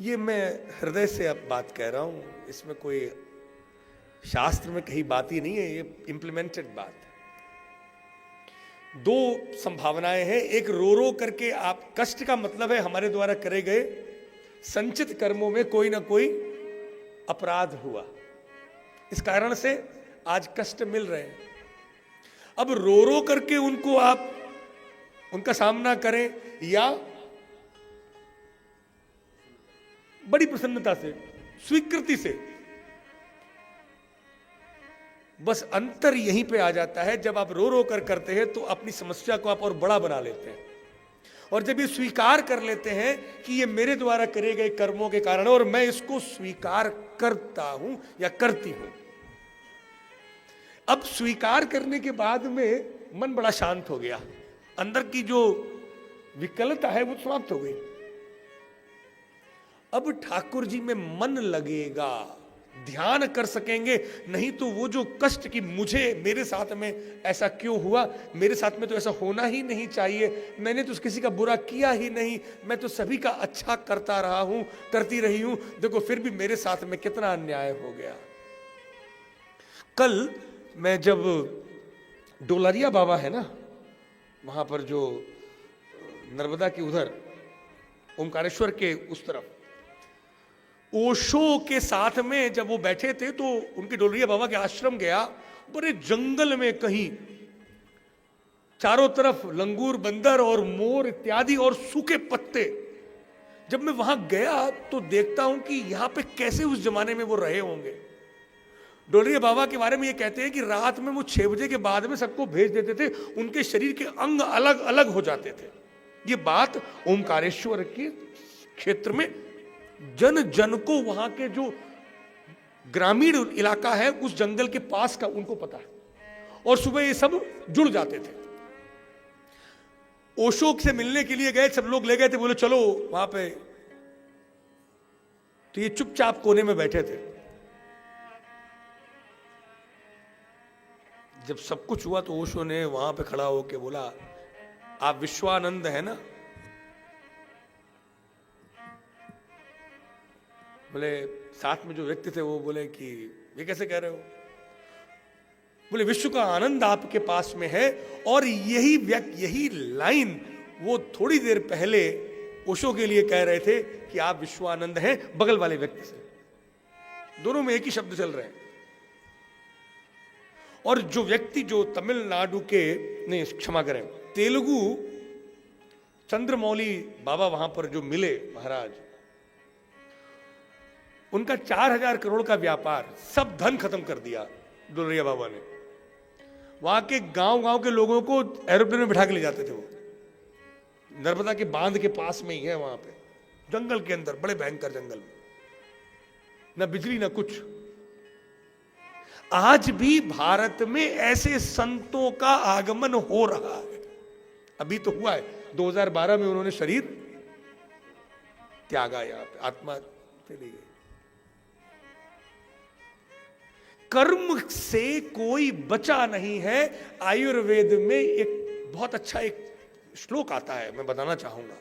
ये मैं हृदय से अब बात कह रहा हूं, इसमें कोई शास्त्र में कहीं बात ही नहीं है, ये इंप्लीमेंटेड बात है। दो संभावनाएं हैं। एक रो रो करके आप, कष्ट का मतलब है हमारे द्वारा करे गए संचित कर्मों में कोई ना कोई अपराध हुआ, इस कारण से आज कष्ट मिल रहे हैं। अब रो रो करके उनको आप उनका सामना करें या बड़ी प्रसन्नता से, स्वीकृति से, बस अंतर यहीं पे आ जाता है। जब आप रो रो कर करते हैं तो अपनी समस्या को आप और बड़ा बना लेते हैं, और जब ये स्वीकार कर लेते हैं कि ये मेरे द्वारा करे गए कर्मों के कारण और मैं इसको स्वीकार करता हूं या करती हूं, अब स्वीकार करने के बाद में मन बड़ा शांत हो गया, अंदर की जो विकलता है वो समाप्त हो गई। अब ठाकुर जी में मन लगेगा, ध्यान कर सकेंगे। नहीं तो वो जो कष्ट की मुझे, मेरे साथ में ऐसा क्यों हुआ, मेरे साथ में तो ऐसा होना ही नहीं चाहिए, मैंने तो किसी का बुरा किया ही नहीं, मैं तो सभी का अच्छा करता रहा हूं, करती रही हूं, देखो फिर भी मेरे साथ में कितना अन्याय हो गया। कल मैं जब डोलारिया बाबा है ना, वहां पर जो नर्मदा की उधर ओमकारेश्वर के उस तरफ ओशो के साथ में जब वो बैठे थे तो उनके डोलरिया बाबा के आश्रम गया। बड़े जंगल में कहीं चारों तरफ लंगूर, बंदर और मोर इत्यादि और सूखे पत्ते। जब मैं वहां गया तो देखता हूं कि यहां पे कैसे उस जमाने में वो रहे होंगे। डोलरिया बाबा के बारे में ये कहते हैं कि रात में वो 6 बजे के बाद में सबको भेज देते थे, उनके शरीर के अंग अलग अलग हो जाते थे। ये बात ओमकारेश्वर के क्षेत्र में जन जन को, वहां के जो ग्रामीण इलाका है उस जंगल के पास का उनको पता है, और सुबह ये सब जुड़ जाते थे। ओशो से मिलने के लिए गए, सब लोग ले गए थे, बोले चलो वहां पे, तो ये चुपचाप कोने में बैठे थे। जब सब कुछ हुआ तो ओशो ने वहां पे खड़ा होकर बोला, आप विश्वानंद है ना? बोले, साथ में जो व्यक्ति थे वो बोले कि ये कैसे कह रहे हो? बोले, विश्व का आनंद आपके पास में है। और यही लाइन वो थोड़ी देर पहले ओशो के लिए कह रहे थे कि आप विश्वानंद हैं, बगल वाले व्यक्ति से। दोनों में एक ही शब्द चल रहे हैं। और जो व्यक्ति जो तमिलनाडु के, नहीं क्षमा करें, तेलुगु चंद्रमौली बाबा वहां पर जो मिले महाराज, उनका 4000 करोड़ का व्यापार, सब धन खत्म कर दिया डोलरिया बाबा ने। वहां के गांव गांव के लोगों को एरोप्लेन में बिठा के ले जाते थे। वो नर्मदा के बांध के पास में ही है, वहां पे जंगल के अंदर, बड़े भयंकर जंगल में, ना बिजली ना कुछ। आज भी भारत में ऐसे संतों का आगमन हो रहा है। अभी तो हुआ है, 2012 में उन्होंने शरीर त्यागा, यहां पे आत्मा चली गई। कर्म से कोई बचा नहीं है। आयुर्वेद में एक बहुत अच्छा एक श्लोक आता है, मैं बताना चाहूंगा।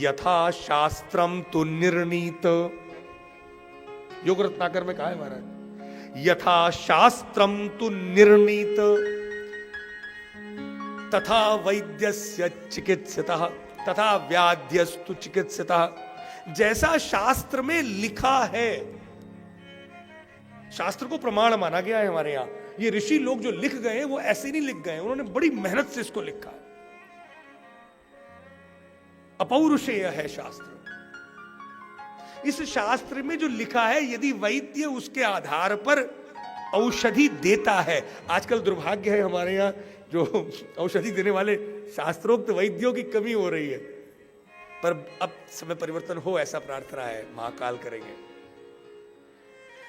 यथा शास्त्रम तु निर्णीत, योग रत्नाकर में कहा है महाराज, यथा शास्त्रम तु निर्णीत तथा वैद्यस्य चिकित्सितः तथा व्याध्यस्तु चिकित्सितः। जैसा शास्त्र में लिखा है, शास्त्र को प्रमाण माना गया है हमारे यहां। ये ऋषि लोग जो लिख गए हैं वो ऐसे नहीं लिख गए, उन्होंने बड़ी मेहनत से इसको लिखा है। अपौरुषेय है शास्त्र। इस शास्त्र में जो लिखा है, यदि वैद्य उसके आधार पर औषधि देता है, आजकल दुर्भाग्य है हमारे यहां जो औषधि देने वाले शास्त्रोक्त वैद्यों की कमी हो रही है, पर अब समय परिवर्तन हो ऐसा प्रार्थना है, महाकाल करेंगे।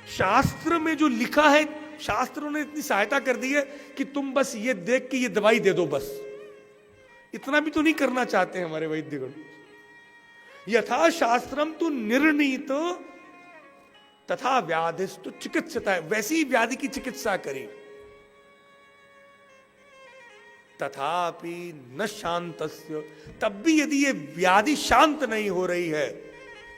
शास्त्र में जो लिखा है, शास्त्रों ने इतनी सहायता कर दी है कि तुम बस ये देख के ये दवाई दे दो, बस इतना भी तो नहीं करना चाहते हैं हमारे वैद्यगण। यथा शास्त्रम तो निर्णीत तथा व्याधिस्तु चिकित्सता, वैसी ही व्याधि की चिकित्सा करी। तथापि न शांतस्य, तब भी यदि ये व्याधि शांत नहीं हो रही है,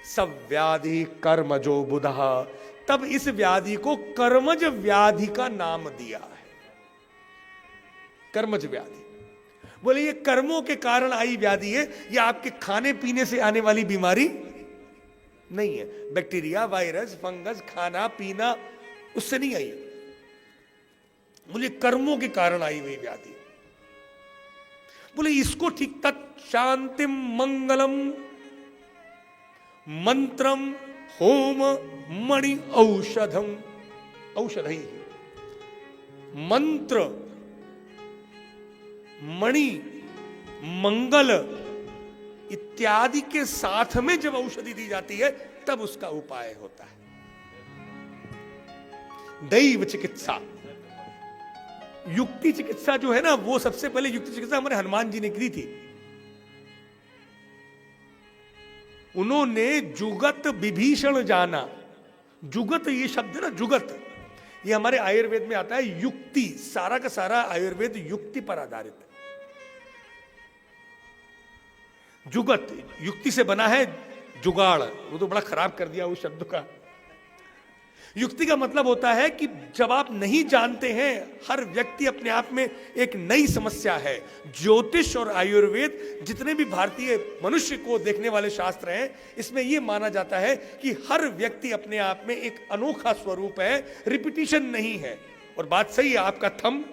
सब व्याधि कर्मजो बुधा, तब इस व्याधि को कर्मज व्याधि का नाम दिया है। कर्मज व्याधि। बोले ये कर्मों के कारण आई व्याधि है, ये आपके खाने पीने से आने वाली बीमारी नहीं है। बैक्टीरिया, वायरस, फंगस, खाना पीना उससे नहीं आई। बोले कर्मों के कारण आई हुई व्याधि। बोले इसको ठीक तत् शांतिम मंगलम मंत्रम होम मणि औषधम, औषध ही मंत्र, मणि, मंगल इत्यादि के साथ में जब औषधि दी जाती है तब उसका उपाय होता है। दैव चिकित्सा, युक्ति चिकित्सा जो है ना, वो सबसे पहले युक्ति चिकित्सा हमारे हनुमान जी ने की थी। उन्होंने जुगत विभीषण जाना। जुगत ये शब्द है ना, जुगत ये हमारे आयुर्वेद में आता है। युक्ति, सारा का सारा आयुर्वेद युक्ति पर आधारित है। जुगत युक्ति से बना है, जुगाड़ वो तो बड़ा खराब कर दिया उस शब्द का। युक्ति का मतलब होता है कि जब आप नहीं जानते हैं, हर व्यक्ति अपने आप में एक नई समस्या है। ज्योतिष और आयुर्वेद जितने भी भारतीय मनुष्य को देखने वाले शास्त्र हैं, इसमें यह माना जाता है कि हर व्यक्ति अपने आप में एक अनोखा स्वरूप है, रिपीटिशन नहीं है। और बात सही है, आपका थंब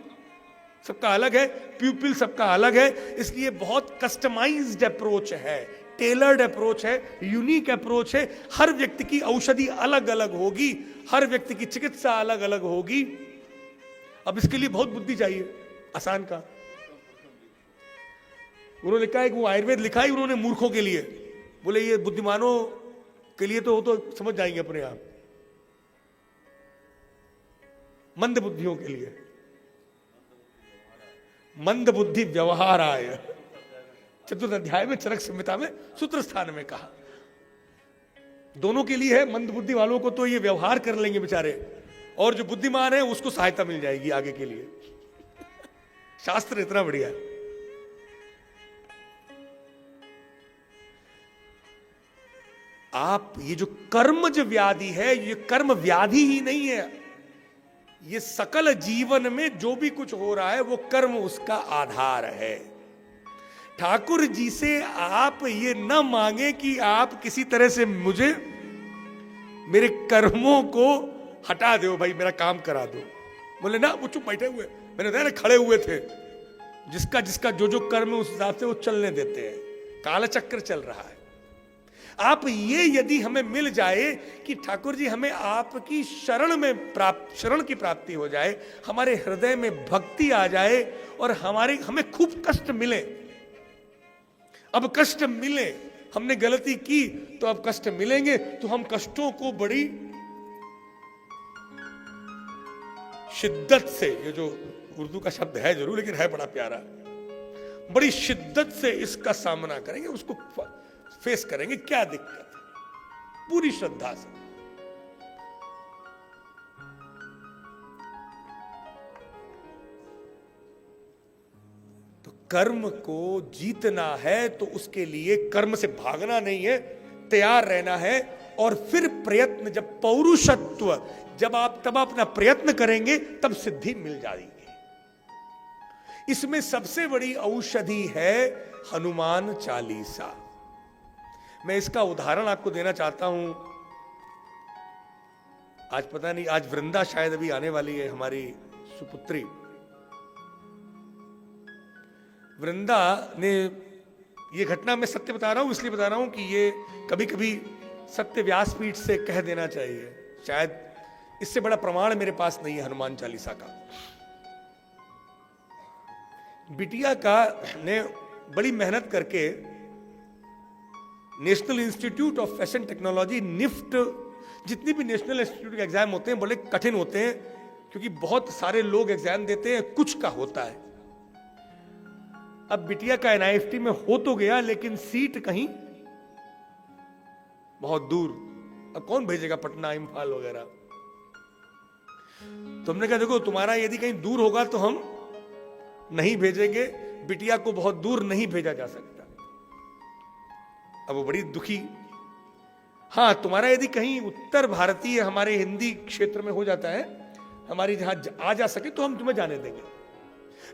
सबका अलग है, प्यूपिल सबका अलग है, इसलिए बहुत कस्टमाइज्ड अप्रोच है, टेलर्ड अप्रोच है, यूनिक अप्रोच है। हर व्यक्ति की औषधि अलग अलग होगी, हर व्यक्ति की चिकित्सा अलग अलग होगी। अब इसके लिए बहुत बुद्धि चाहिए, आसान का। उन्होंने लिखा है कि वो आयुर्वेद लिखा ही उन्होंने मूर्खों के लिए। बोले ये बुद्धिमानों के लिए तो वो तो समझ जाएंगे अपने आप, मंद बुद्धियों के लिए मंद बुद्धि व्यवहाराय, चतुर्थ अध्याय में चरक संहिता में सूत्र स्थान में कहा। दोनों के लिए है। मंद बुद्धि वालों को तो ये व्यवहार कर लेंगे बेचारे, और जो बुद्धिमान है उसको सहायता मिल जाएगी आगे के लिए। शास्त्र इतना बढ़िया है। आप ये जो कर्मज व्याधि है, ये कर्म व्याधि ही नहीं है, ये सकल जीवन में जो भी कुछ हो रहा है वो कर्म उसका आधार है। ठाकुर जी से आप ये न मांगे कि आप किसी तरह से मुझे मेरे कर्मों को हटा दो, भाई मेरा काम करा दो। बोले ना, वो चुप बैठे हुए, मैंने बताया ना खड़े हुए थे। जिसका जिसका जो जो कर्म उस हिसाब से वो चलने देते हैं, कालचक्र चल रहा है। आप ये यदि हमें मिल जाए कि ठाकुर जी हमें आपकी शरण में शरण की प्राप्ति हो जाए, हमारे हृदय में भक्ति आ जाए और हमें खूब कष्ट मिले। अब कष्ट मिले, हमने गलती की तो अब कष्ट मिलेंगे, तो हम कष्टों को बड़ी शिद्दत से, ये जो उर्दू का शब्द है जरूर लेकिन है बड़ा प्यारा, बड़ी शिद्दत से इसका सामना करेंगे, उसको फेस करेंगे। क्या दिक्कत है, पूरी श्रद्धा से। तो कर्म को जीतना है तो उसके लिए कर्म से भागना नहीं है, तैयार रहना है। और फिर प्रयत्न, जब पौरुषत्व, जब आप तब अपना प्रयत्न करेंगे तब सिद्धि मिल जाएगी। इसमें सबसे बड़ी औषधि है हनुमान चालीसा। मैं इसका उदाहरण आपको देना चाहता हूं। आज पता नहीं, आज वृंदा शायद अभी आने वाली है, हमारी सुपुत्री वृंदा ने, ये घटना मैं सत्य बता रहा हूं, इसलिए बता रहा हूं कि ये कभी कभी सत्य व्यासपीठ से कह देना चाहिए। शायद इससे बड़ा प्रमाण मेरे पास नहीं है हनुमान चालीसा का। बिटिया का ने बड़ी मेहनत करके national institute of fashion technology, NIFT, जितनी भी नेशनल इंस्टीट्यूट के एग्जाम होते हैं बड़े कठिन होते हैं, क्योंकि बहुत सारे लोग एग्जाम देते हैं, कुछ का होता है। अब बिटिया का एनआईएफटी में हो तो गया, लेकिन सीट कहीं बहुत दूर। अब कौन भेजेगा पटना, इम्फाल वगैरह। तुमने कहा देखो तुम्हारा यदि कहीं दूर होगा तो हम नहीं भेजेंगे, बिटिया को बहुत दूर नहीं भेजा जा सकता। अब वो बड़ी दुखी। हाँ, तुम्हारा यदि कहीं उत्तर भारतीय हमारे हिंदी क्षेत्र में हो जाता है, हमारी जहां आ जा सके तो हम तुम्हें जाने देंगे।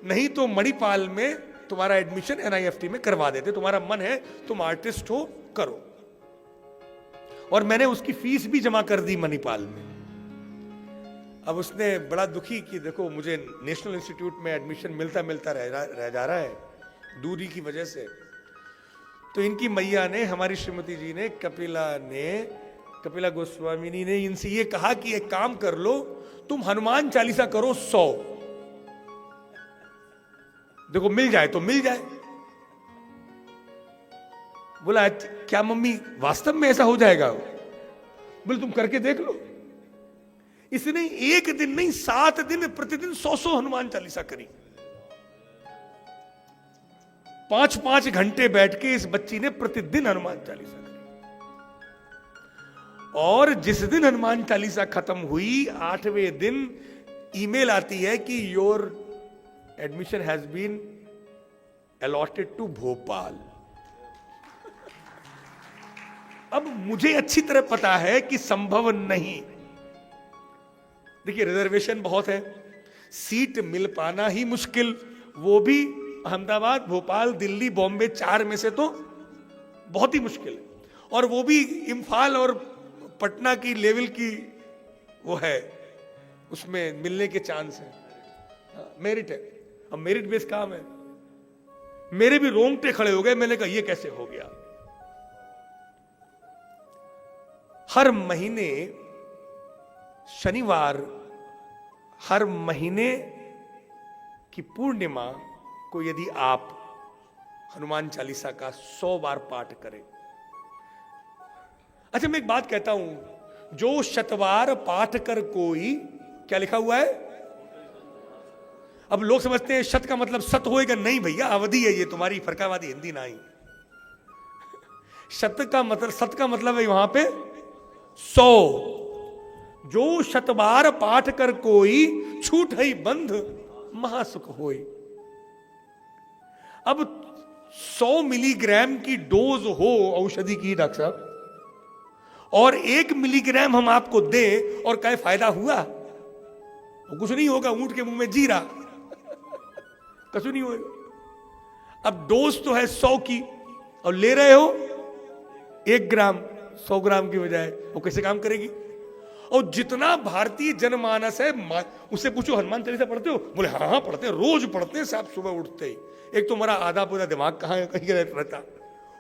नहीं तो मणिपाल में तुम्हारा एडमिशन NIFT में करवा देते। तुम्हारा मन है तुम आर्टिस्ट हो, करो। और मैंने उसकी फीस भी जमा कर दी मणिपाल में। अब उसने बड़ा दुखी कि देखो मुझे नेशनल इंस्टीट्यूट में एडमिशन मिलता रह जा रहा है दूरी की वजह से। तो इनकी मैया ने, हमारी श्रीमती जी ने, कपिला गोस्वामिनी ने इनसे ये कहा कि एक काम कर लो, तुम हनुमान चालीसा करो 100, देखो मिल जाए तो मिल जाए। बोला क्या मम्मी वास्तव में ऐसा हो जाएगा? बोले तुम करके देख लो। इसने एक दिन नहीं 7 दिन प्रतिदिन 100 हनुमान चालीसा करी। 5-5 घंटे बैठ के इस बच्ची ने प्रतिदिन हनुमान चालीसा करी। और जिस दिन हनुमान चालीसा खत्म हुई 8वें दिन ईमेल आती है कि your admission has been allotted to Bhopal. अब मुझे अच्छी तरह पता है कि संभव नहीं। देखिए रिजर्वेशन बहुत है, सीट मिल पाना ही मुश्किल, वो भी अहमदाबाद, भोपाल, दिल्ली, बॉम्बे 4 में से तो बहुत ही मुश्किल है। और वो भी इम्फाल और पटना की लेवल की वो है, उसमें मिलने के चांस है। मेरिट है, अब मेरिट बेस काम है। मेरे भी रोंगटे खड़े हो गए, मैंने कहा ये कैसे हो गया। हर महीने शनिवार, हर महीने की पूर्णिमा को यदि आप हनुमान चालीसा का 100 बार पाठ करें। अच्छा मैं एक बात कहता हूं, जो शतवार पाठ कर कोई, क्या लिखा हुआ है? अब लोग समझते हैं शत का मतलब सत होएगा, नहीं भैया अवधि है ये, तुम्हारी फरकावादी हिंदी ना आई। शत का मतलब, सत का मतलब है वहां पे 100। जो शतबार पाठ कर कोई, छूट है बंध महासुख होए। अब 100 मिलीग्राम की डोज हो औषधि की डॉक्टर साहब, और 1 मिलीग्राम हम आपको दें और क्या फायदा हुआ? कुछ नहीं होगा, ऊंट के मुंह में जीरा कुछ नहीं होगा। अब डोज तो है 100 की और ले रहे हो 1 ग्राम 100 ग्राम की बजाय, वो कैसे काम करेगी? और जितना भारतीय जनमानस है, उससे पूछो हनुमान चालीसा पढ़ते हो? बोले हाँ हाँ पढ़ते हैं, रोज पढ़ते हैं साहब सुबह उठते ही। एक तो हमारा आधा पूरा दिमाग कहाँ कहीं रहता,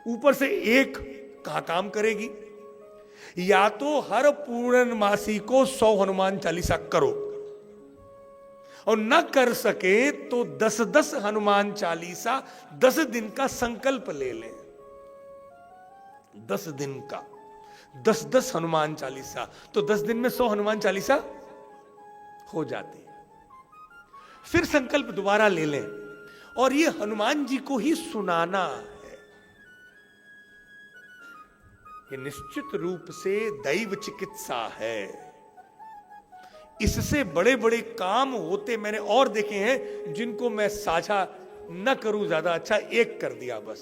ऊपर से एक कहाँ काम करेगी। या तो हर पूर्णमासी को 100 हनुमान चालीसा करो, और न कर सके तो 10-10 हनुमान चालीसा 10 दिन का संकल्प ले लें। 10 दिन का 10-10 हनुमान चालीसा, तो 10 दिन में 100 हनुमान चालीसा हो जाती है। फिर संकल्प दोबारा ले लें, और ये हनुमान जी को ही सुनाना है। ये निश्चित रूप से दैव चिकित्सा है। इससे बड़े बड़े काम होते मैंने और देखे हैं, जिनको मैं साझा न करूं ज्यादा अच्छा, एक कर दिया बस।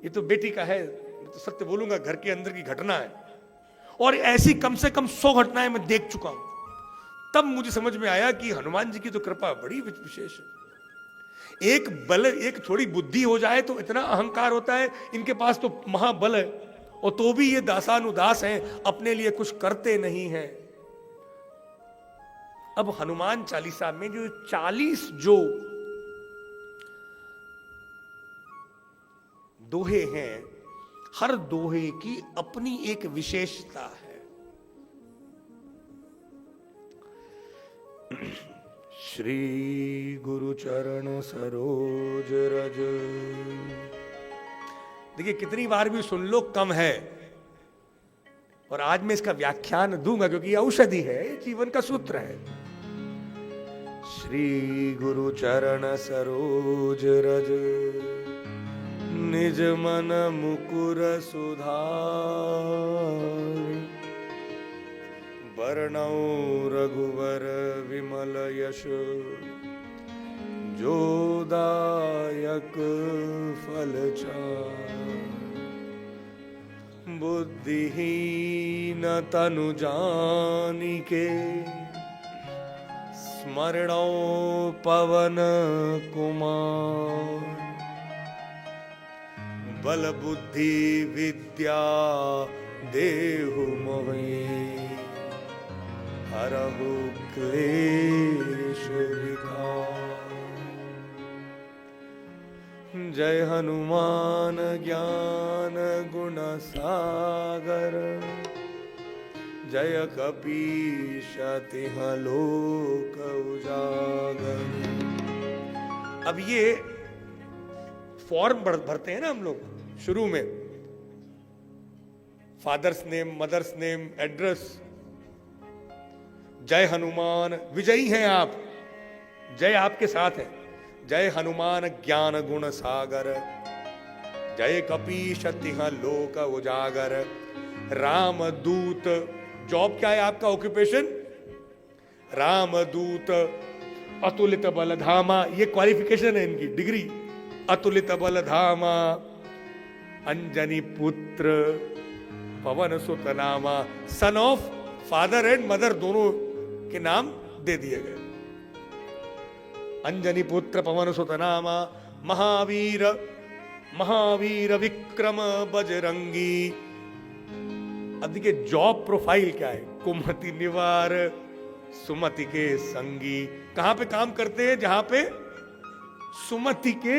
ये तो बेटी का है, तो सत्य बोलूंगा, घर के अंदर की घटना है। और ऐसी कम से कम 100 घटनाएं मैं देख चुका हूं। तब मुझे समझ में आया कि हनुमान जी की तो कृपा बड़ी विशेष है। एक बल, एक थोड़ी बुद्धि हो जाए तो इतना अहंकार होता है, इनके पास तो महाबल है, और तो भी ये दासानुदास हैं, अपने लिए कुछ करते नहीं हैं। अब हनुमान चालीसा में जो 40 जो दोहे हैं, हर दोहे की अपनी एक विशेषता है। श्री गुरु चरण सरोज रज। देखिए कितनी बार भी सुन लो कम है, और आज मैं इसका व्याख्यान दूंगा क्योंकि ये औषधि है, जीवन का सूत्र है। श्री गुरु चरण सरोज रज, निज मन मुकुर सुधार। वर्णौ रघुवर विमल यश, जो दायक फल चार। बुद्धिहीन तनु जानिके, स्मरणो पवन कुमार, बल बुद्धि विद्या देहु मोहि, हरहु क्लेश विकार। जय हनुमान ज्ञान गुण सागर, जय कपीश तिह लोक उजागर। अब ये फॉर्म भरते हैं ना हम लोग शुरू में, father's name, mother's name, address. जय हनुमान, विजयी हैं आप, जय आपके साथ है। जय हनुमान ज्ञान गुण सागर, जय कपीश तिह लोक उजागर। राम दूत, जॉब क्या है आपका, ऑक्यूपेशन? राम दूत अतुलित बल धामा, ये क्वालिफिकेशन है इनकी, डिग्री। अतुलित बल धामा, अंजनी पुत्र पवन सुत नामा। Son of father and mother दोनों के नाम दे दिए गए। अंजनी पुत्र पवन सुत नामा, महावीर, महावीर विक्रम बजरंगी। अब देखिए जॉब प्रोफाइल क्या है, कुमति निवार सुमति के संगी। कहां पे काम करते हैं? जहां पे सुमति के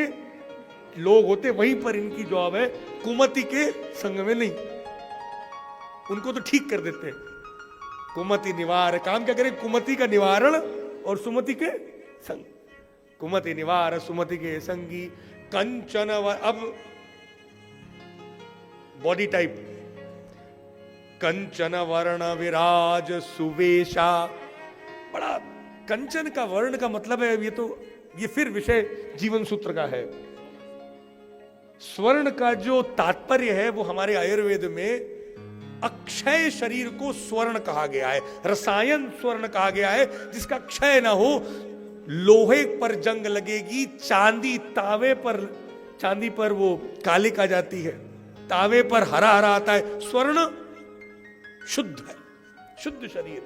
लोग होते वहीं पर इनकी जॉब है, कुमति के संग में नहीं। उनको तो ठीक कर देते हैं। कुमति निवार, काम क्या करें? कुमति का निवारण और सुमति के संग। कुमति निवार सुमति के संगी। कंचन, अब बॉडी टाइप, कंचन वर्ण विराज सुवेशा। बड़ा कंचन का वर्ण का मतलब है, ये फिर विषय जीवन सूत्र का है। स्वर्ण का जो तात्पर्य है वो हमारे आयुर्वेद में अक्षय शरीर को स्वर्ण कहा गया है, रसायन स्वर्ण कहा गया है, जिसका क्षय ना हो। लोहे पर जंग लगेगी, चांदी पर वो काली आ जाती है, तावे पर हरा हरा आता है। स्वर्ण शुद्ध है, शुद्ध शरीर।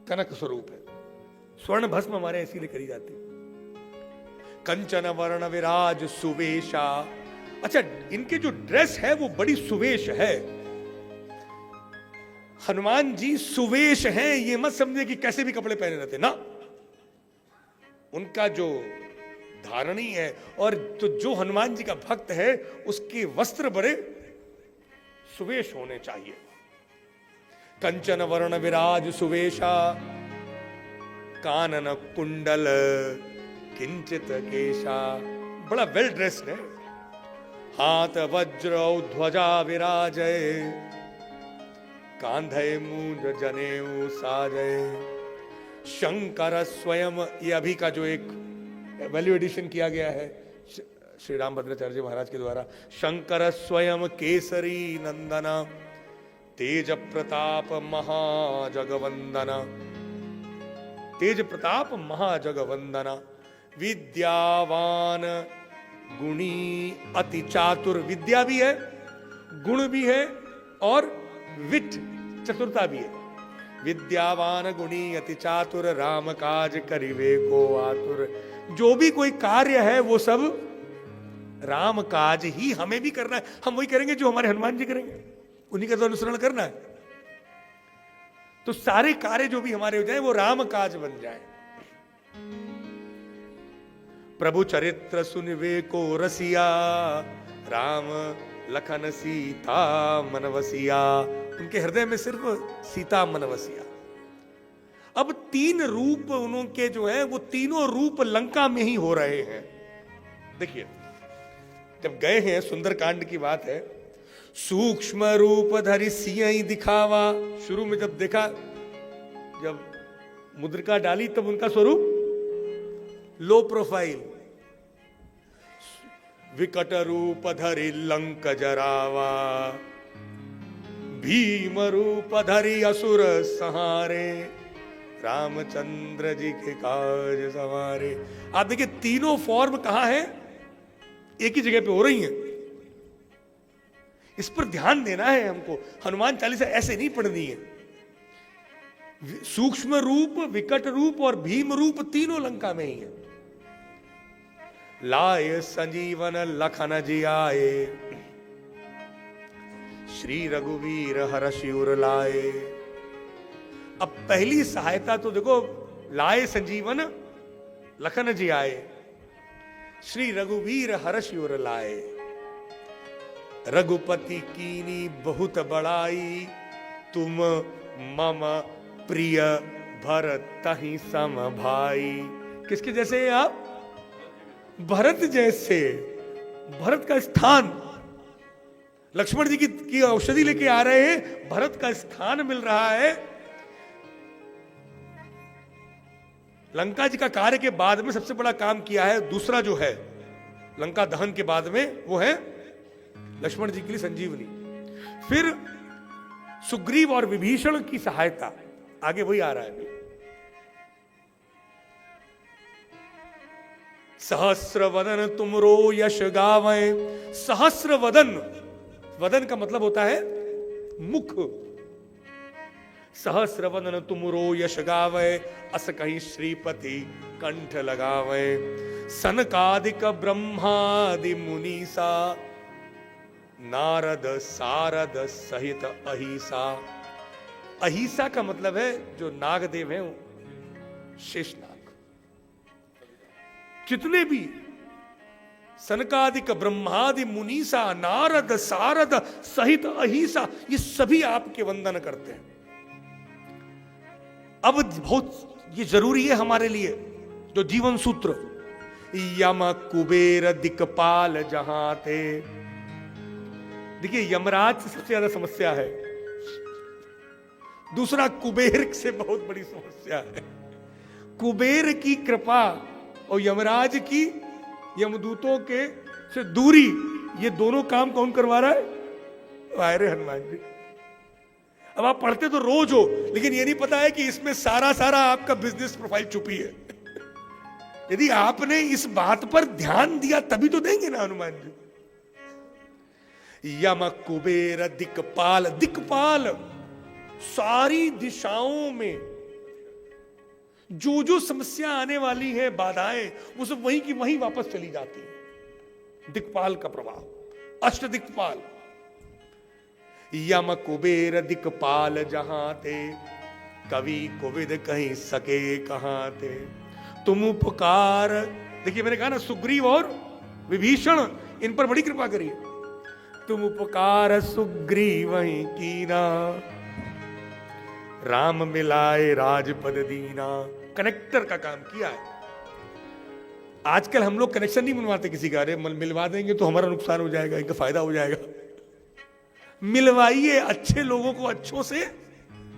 कनक स्वरूप है। स्वर्ण भस्म हमारे इसीलिए करी जाती है। कंचन वर्ण विराज सुवेशा। अच्छा, इनके जो ड्रेस है वो बड़ी सुवेश है। हनुमान जी सुवेश हैं, ये मत समझे कि कैसे भी कपड़े पहने रहते ना। उनका जो धारणी है, और तो जो हनुमान जी का भक्त है उसके वस्त्र बड़े सुवेश होने चाहिए। कंचन वर्ण विराज सुवेशा, कानन कुंडल किंचित केशा। बड़ा वेल ड्रेस्ड है। हाथ वज्र ध्वजा विराजय, कांधे मूंज जनेऊ साजय। शंकर स्वयं, ये अभी का जो एक वैल्यू एडिशन किया गया है श्री रामभद्राचार्य जी महाराज के द्वारा। शंकर स्वयं केसरी नंदना, तेज प्रताप महाजगवंदना। तेज प्रताप महाजगवंदना। विद्यावान गुणी अति चातुर। विद्या भी है, गुण भी है, और विट चतुरता भी है। विद्यावान गुणी अति चातुर, राम काज करिवे को आतुर। जो भी कोई कार्य है वो सब राम काज ही हमें भी करना है। हम वही करेंगे जो हमारे हनुमान जी करेंगे, उन्हीं का तो अनुसरण करना है। तो सारे कार्य जो भी हमारे हो जाए वो राम काज बन जाए। प्रभु चरित्र सुनिवे को रसिया, राम लखन सीता मन वसिया। उनके हृदय में सिर्फ सीता मन वसिया। अब 3 रूप उनके जो है वो तीनों रूप लंका में ही हो रहे हैं। देखिए, जब गए हैं, सुंदरकांड की बात है, सूक्ष्म रूप धरि सियहि दिखावा। शुरू में जब देखा, जब मुद्रिका डाली, तब उनका स्वरूप लो प्रोफाइल। विकट रूप धरि लंक जरावा, भीम रूप धरि असुर सहारे, रामचंद्र जी के काज सवारे। आप देखिए तीनों फॉर्म कहां है? एक ही जगह पे हो रही हैं। इस पर ध्यान देना है हमको। हनुमान चालीसा ऐसे नहीं पढ़नी है। सूक्ष्म रूप, विकट रूप और भीम रूप तीनों लंका में ही है। लाए संजीवन लखन जी आए, श्री रघुवीर हर्षि उर लाए। अब पहली सहायता तो देखो, लाए संजीवन लखन जी आए, श्री रघुवीर हर्षि उर लाए। रघुपति कीनी बहुत बड़ाई, तुम मम प्रिय भरत तहि सम भाई। किसके जैसे हैं आप? भरत जैसे। भरत का स्थान, लक्ष्मण जी की औषधि लेके आ रहे हैं, भरत का स्थान मिल रहा है। लंका जी का कार्य के बाद में सबसे बड़ा काम किया है दूसरा जो है लंका दहन के बाद में, वो है लक्ष्मण जी के लिए संजीवनी। फिर सुग्रीव और विभीषण की सहायता, आगे वही आ रहा है। सहस्र वदन तुमरो यश गावे। सहस्र वदन, वदन का मतलब होता है मुख। सहस्र वदन तुमरो यश गावे, अस कहीं श्रीपति कंठ लगावे। सनकादिक ब्रह्मादि मुनीसा, नारद सारद सहित अहिसा। अहिसा का मतलब है जो नागदेव हैं, शेषनाग। जितने भी सनकादिक ब्रह्मादि मुनीसा, नारद सारद सहित अहिसा, ये सभी आपके वंदन करते हैं। अब बहुत ये जरूरी है हमारे लिए जो जीवन सूत्र, यम कुबेर दिक्पाल जहां थे। देखिए यमराज से सबसे ज्यादा समस्या है, दूसरा कुबेर से बहुत बड़ी समस्या है। कुबेर की कृपा और यमराज की, यमदूतों के से दूरी, ये दोनों काम कौन करवा रहा है? वायरे हनुमान जी। अब आप पढ़ते तो रोज हो, लेकिन ये नहीं पता है कि इसमें सारा आपका बिजनेस प्रोफाइल छुपी है। यदि आपने इस बात पर ध्यान दिया तभी तो देंगे ना हनुमान जी। यम कुबेर दिक्पाल, दिक्पाल सारी दिशाओं में जो जो समस्या आने वाली है, बाधाएं, वो सब वहीं की वहीं वापस चली जाती है। दिक्पाल का प्रभाव, अष्ट दिक्पाल। यम कुबेर दिक्पाल जहां थे, कवि कोविद कहीं सके कहां थे। तुम उपकार, देखिए मैंने कहा ना सुग्रीव और विभीषण, इन पर बड़ी कृपा करिए। तुम उपकार सुग्रीव वहीं कीना, राम मिलाए राजपद दीना। कनेक्टर का काम किया है। आजकल हम लोग कनेक्शन नहीं बनवाते किसी का, अरे मिलवा देंगे तो हमारा नुकसान हो जाएगा, इनका फायदा हो जाएगा। मिलवाइए अच्छे लोगों को, अच्छों से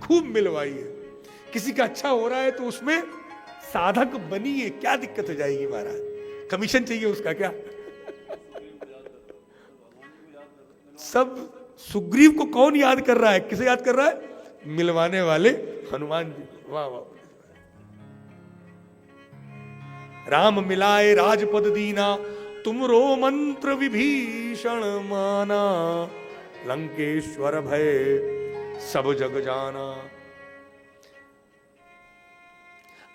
खूब मिलवाइए। किसी का अच्छा हो रहा है तो उसमें साधक बनिए, क्या दिक्कत हो जाएगी महाराज? कमीशन चाहिए उसका क्या? सब सुग्रीव को कौन याद कर रहा है? किसे याद कर रहा है? मिलवाने वाले हनुमान जी। वाह वाह। राम मिलाए राजपद दीना, तुमरो मंत्र विभीषण माना। लंकेश्वर भय सब जग जाना।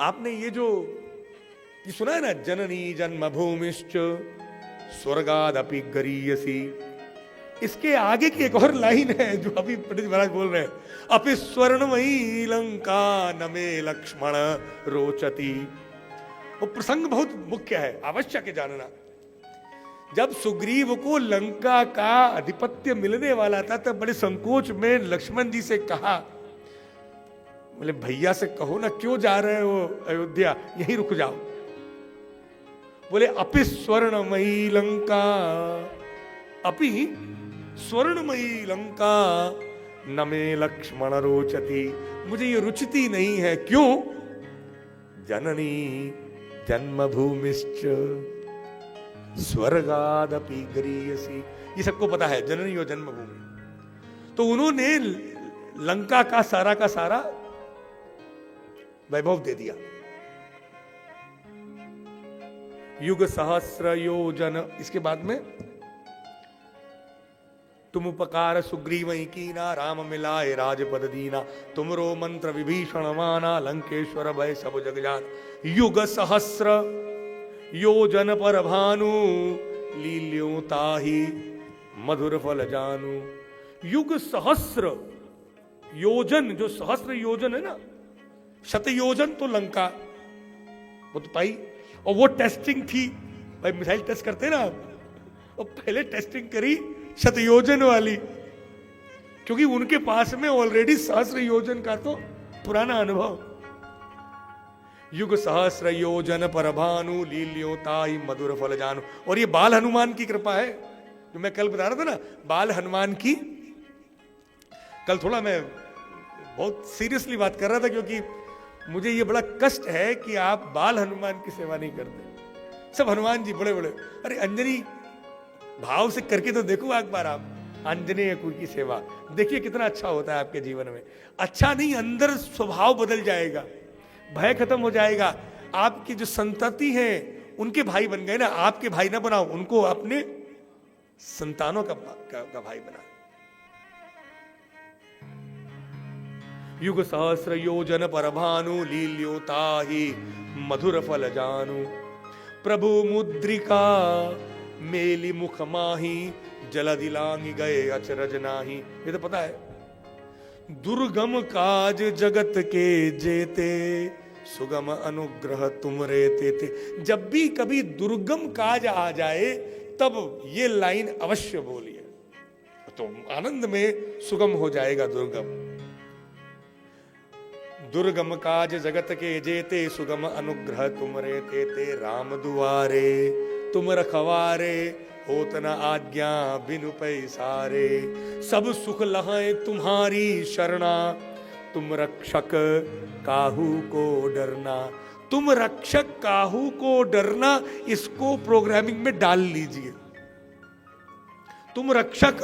आपने ये जो ये सुना है ना, जननी जन्मभूमिश्च स्वर्गादपि गरीयसी, इसके आगे की एक और लाइन है जो अभी पंडित महाराज बोल रहे हैं, अपि स्वर्णमयी लंका न मे लक्ष्मण रोचती। वो प्रसंग बहुत मुख्य है, आवश्यक है जानना। जब सुग्रीव को लंका का अधिपत्य मिलने वाला था तब बड़े संकोच में लक्ष्मण जी से कहा, बोले भैया से कहो ना, क्यों जा रहे हो अयोध्या, यहीं रुक जाओ। बोले अपि स्वर्णमयी लंका, अपि स्वर्णमयी लंका न मे लक्ष्मण रोचती। मुझे ये रुचती नहीं है। क्यों? जननी जन्मभूमिश्च स्वर्गादपि गरीयसी। ये सबको पता है जननी और जन्मभूमि। तो उन्होंने लंका का सारा वैभव दे दिया। युग सहस्र योजन, इसके बाद में तुम उपकार सुग्रीव कीना, राम मिलाए राजपद दीना। तुमरो मंत्र विभीषण माना, लंकेश्वर भय सब जग जान। युग सहस्र योजन पर भानु, लील्यों ताहि मधुर फल जानू। युग सहस्र योजन, जो सहस्र योजन है ना, शत योजन तो लंका, वो तो पाई। और वो टेस्टिंग थी भाई, मिसाइल टेस्ट करते ना आप, और पहले टेस्टिंग करी शतयोजन वाली, क्योंकि उनके पास में ऑलरेडी सहस्र योजन का तो पुराना अनुभव। युग सहस्र योजन पर भानु, लील्यों ताहि मधुर फल जानू। और ये बाल हनुमान की कृपा है, जो मैं कल बता रहा था ना, बाल हनुमान की। कल थोड़ा मैं बहुत सीरियसली बात कर रहा था, क्योंकि मुझे ये बड़ा कष्ट है कि आप बाल हनुमान की सेवा नहीं करते। सब हनुमान जी बड़े बड़े, अरे अंजनी भाव से करके तो देखो एक बार आप, आंजनेय की सेवा देखिए कितना अच्छा होता है आपके जीवन में। अच्छा नहीं, अंदर स्वभाव बदल जाएगा, भय खत्म हो जाएगा। आपकी जो संतति है उनके भाई बन गए ना, आपके भाई ना बनाओ, उनको अपने संतानों का भाई बना। युग सहस्र योजन पर भानु, लील्यों ताहि मधुर फल जानू। प्रभु मुद्रिका मेली मुख माही, जलधि लांघि गए अचरज नाही। ये तो पता है, दुर्गम काज जगत के जेते, सुगम अनुग्रह तुम रेते थे। जब भी कभी दुर्गम काज आ जाए तब ये लाइन अवश्य बोलिए, तो आनंद में सुगम हो जाएगा दुर्गम। दुर्गम काज जगत के जेते, सुगम अनुग्रह तुम रेते थे। राम दुआरे तुम रखवारे, होत न आज्ञा बिनु पैसारे। सब सुख लहाए तुम्हारी शरणा, तुम रक्षक काहू को डरना। तुम रक्षक काहू को डरना, इसको प्रोग्रामिंग में डाल लीजिए। तुम रक्षक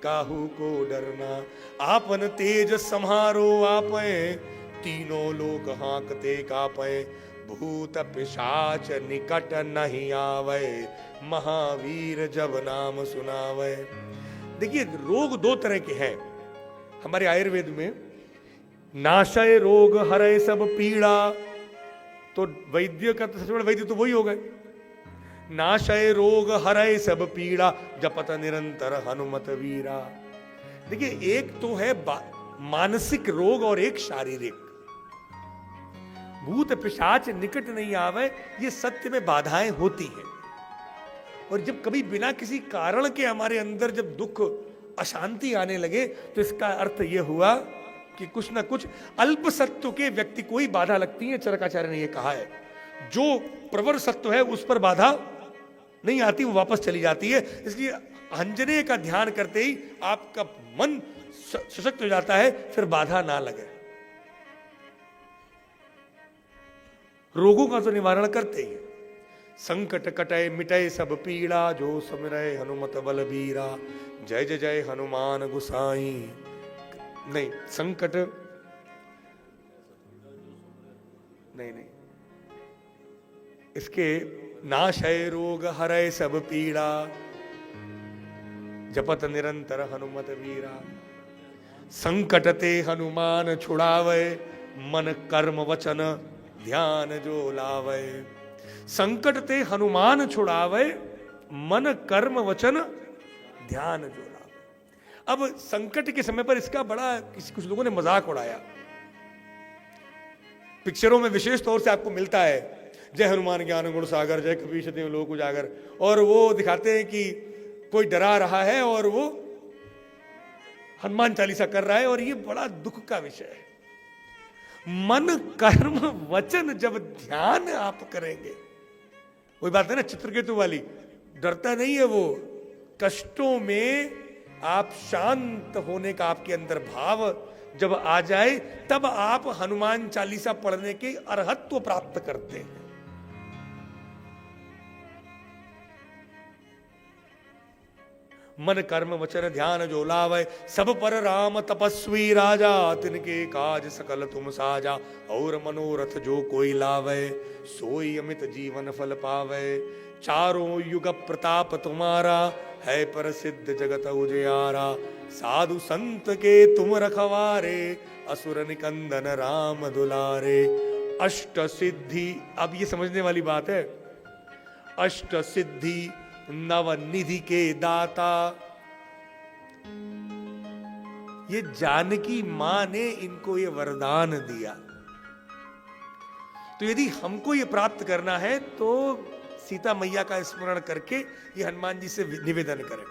काहू को डरना, आपन तेज सम्हारो आपे, तीनों लोग हाँकते कापे। भूत पिशाच निकट नहीं आवे, महावीर जब नाम सुनावे। देखिए, रोग दो तरह के हैं हमारे आयुर्वेद में। नाशय रोग हरय सब पीड़ा, तो वैद्य का तो सबसे बड़ा वैद्य तो वही हो गए। नाशय रोग हरय सब पीड़ा, जपत निरंतर हनुमत वीरा। देखिए, एक तो है मानसिक रोग और एक शारीरिक। भूत पिशाच निकट नहीं आवे, ये सत्य में बाधाएं होती हैं। और जब कभी बिना किसी कारण के हमारे अंदर जब दुख अशांति आने लगे, तो इसका अर्थ यह हुआ कि कुछ ना कुछ अल्प सत्व के व्यक्ति को ही बाधा लगती है। चरकाचार्य ने यह कहा है, जो प्रवर सत्व है उस पर बाधा नहीं आती, वो वापस चली जाती है। इसलिए अंजनेय का ध्यान करते ही आपका मन सशक्त हो जाता है, फिर बाधा ना लगे। रोगों का तो निवारण करते ही। संकट कटय मिटय सब पीड़ा, जो सुमिरै हनुमत बलबीरा। जय जय जय हनुमान गुसाई। नहीं, संकट नहीं, इसके नाशय रोग हरय सब पीड़ा, जपत निरंतर हनुमत वीरा। संकट ते हनुमान छुड़ावे, मन कर्म वचन ध्यान जो लावे। संकट ते हनुमान छुड़ावे, मन कर्म वचन ध्यान जो लावे। अब संकट के समय पर इसका बड़ा कुछ लोगों ने मजाक उड़ाया। पिक्चरों में विशेष तौर से आपको मिलता है, जय हनुमान ज्ञान गुण सागर, जय कपीश तिहुँ लोक उजागर। और वो दिखाते हैं कि कोई डरा रहा है और वो हनुमान चालीसा कर रहा है, और ये बड़ा दुख का विषय है। मन कर्म वचन जब ध्यान आप करेंगे, वही बात है ना चित्रकेतु वाली, डरता नहीं है वो। कष्टों में आप शांत होने का आपके अंदर भाव जब आ जाए, तब आप हनुमान चालीसा पढ़ने के अर्हत्व प्राप्त करते हैं। मन कर्म वचन ध्यान जो लावे, सब पर राम तपस्वी राजा। तिनके काज सकल तुम साजा, और मनोरथ जो कोई लावे, सोई अमित जीवन फल पावे। चारों युग प्रताप तुम्हारा, है प्रसिद्ध जगत उजियारा। साधु संत के तुम रखवारे, असुर निकंदन राम दुलारे। अष्ट सिद्धि, अब ये समझने वाली बात है, अष्ट सिद्धि नव निधि के दाता। ये जानकी मां ने इनको ये वरदान दिया। तो यदि हमको ये प्राप्त करना है तो सीता मैया का स्मरण करके ये हनुमान जी से निवेदन करें।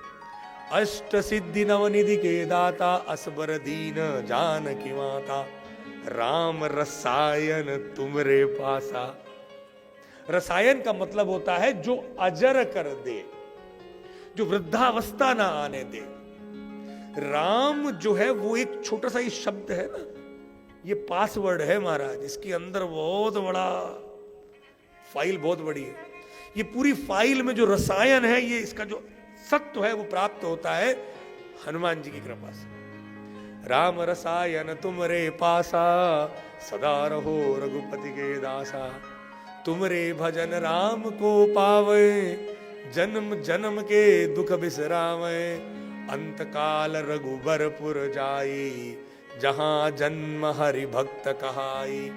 अष्ट सिद्धि नवनिधि के दाता, असबर दीन जानकी माता। राम रसायन तुमरे पासा। रसायन का मतलब होता है जो अजर कर दे, जो वृद्धावस्था ना आने दे। राम जो है वो एक छोटा सा ही शब्द है ना, ये पासवर्ड है महाराज, इसके अंदर बहुत बड़ा फाइल, बहुत बड़ी है। ये पूरी फाइल में जो रसायन है, ये इसका जो सत्व है वो प्राप्त होता है हनुमान जी की कृपा से। राम रसायन तुमरे पासा, सदा रहो रघुपति के दासा। तुमरे भजन राम को पावे, जन्म जन्म के दुख बिसरावे। अंत काल रघुबरपुर जाई, जहां जन्म हरि भक्त कहाई।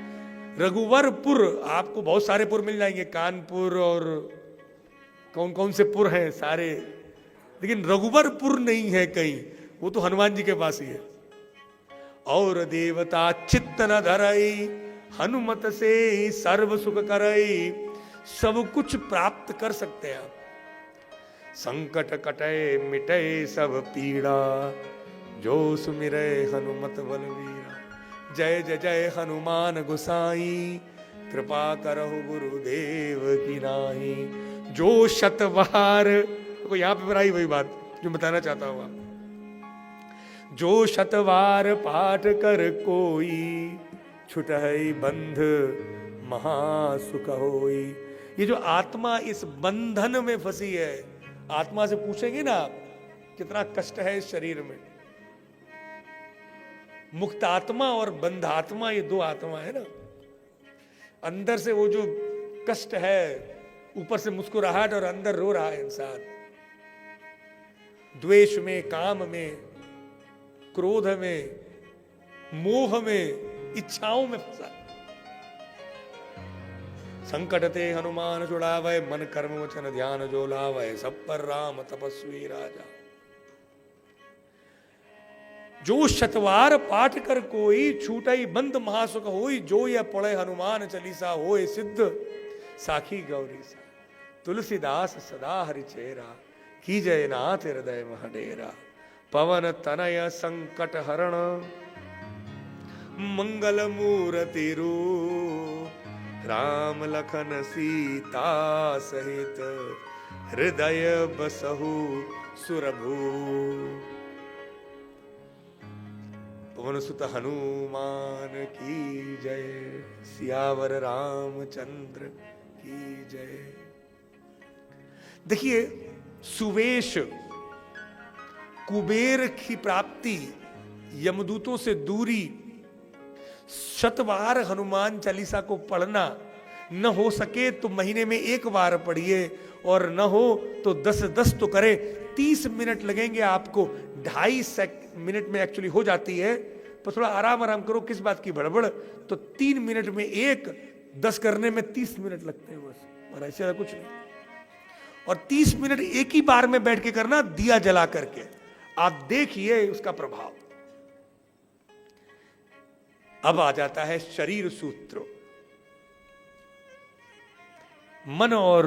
रघुवरपुर, आपको बहुत सारे पुर मिल जाएंगे, कानपुर और कौन कौन से पुर हैं सारे, लेकिन रघुवरपुर नहीं है कहीं, वो तो हनुमान जी के पास ही है। और देवता चित्त न धरई, हनुमत से सर्व सुख करई। सब कुछ प्राप्त कर सकते हैं आप। संकट कटे मिटे सब पीड़ा, जो सुमिरे हनुमत बलवीरा। जय जय जय हनुमान गोसाई, कृपा करहु गुरुदेव की नाई। जो शतवार, तो यहाँ पे बनाई वही बात जो बताना चाहता हूँ। जो शतवार पाठ कर कोई, छुटहि बंध महासुख होई। ये जो आत्मा इस बंधन में फंसी है, आत्मा से पूछेंगे ना आप कितना कष्ट है इस शरीर में। मुक्त आत्मा और बंध आत्मा, ये दो आत्मा है ना। अंदर से वो जो कष्ट है, ऊपर से मुस्कुराहट और अंदर रो रहा है इंसान। द्वेष में, काम में, क्रोध में, मोह में, इच्छाओं में फंसा। संकट ते हनुमान छुड़ावे, मन कर्म वचन ध्यान जो लावे। सब पर राम तपस्वी राजा। जो शतवार पाठ कर कोई, छूटई बंद महासुख होई। जो यह पढ़े हनुमान चालीसा, होए सिद्ध साखी गौरी सा। तुलसीदास सदा हरिचेरा, की जय नाथ हृदय महडेरा। पवन तनय संकट हरण, मंगल मूर्ति रूप। राम लखन सीता सहित, हृदय बसहु सुरभू। पवन सुत हनुमान की जय, सियावर रामचंद्र की जय। देखिए, सुवेश, कुबेर की प्राप्ति, यमदूतों से दूरी, शतवार हनुमान चालीसा को पढ़ना, न हो सके तो महीने में एक बार पढ़िए, और न हो तो 10-10 तो करे। 30 मिनट लगेंगे आपको, 2.5 मिनट में एक्चुअली हो जाती है, पर थोड़ा आराम आराम करो। किस बात की भड़बड़। तो 3 मिनट में एक, 10 करने में 30 मिनट लगते हैं बस, और ऐसे कुछ नहीं। और 30 मिनट एक ही बार में बैठ के करना, दिया जला करके। आप देखिए उसका प्रभाव। अब आ जाता है शरीर सूत्र। मन और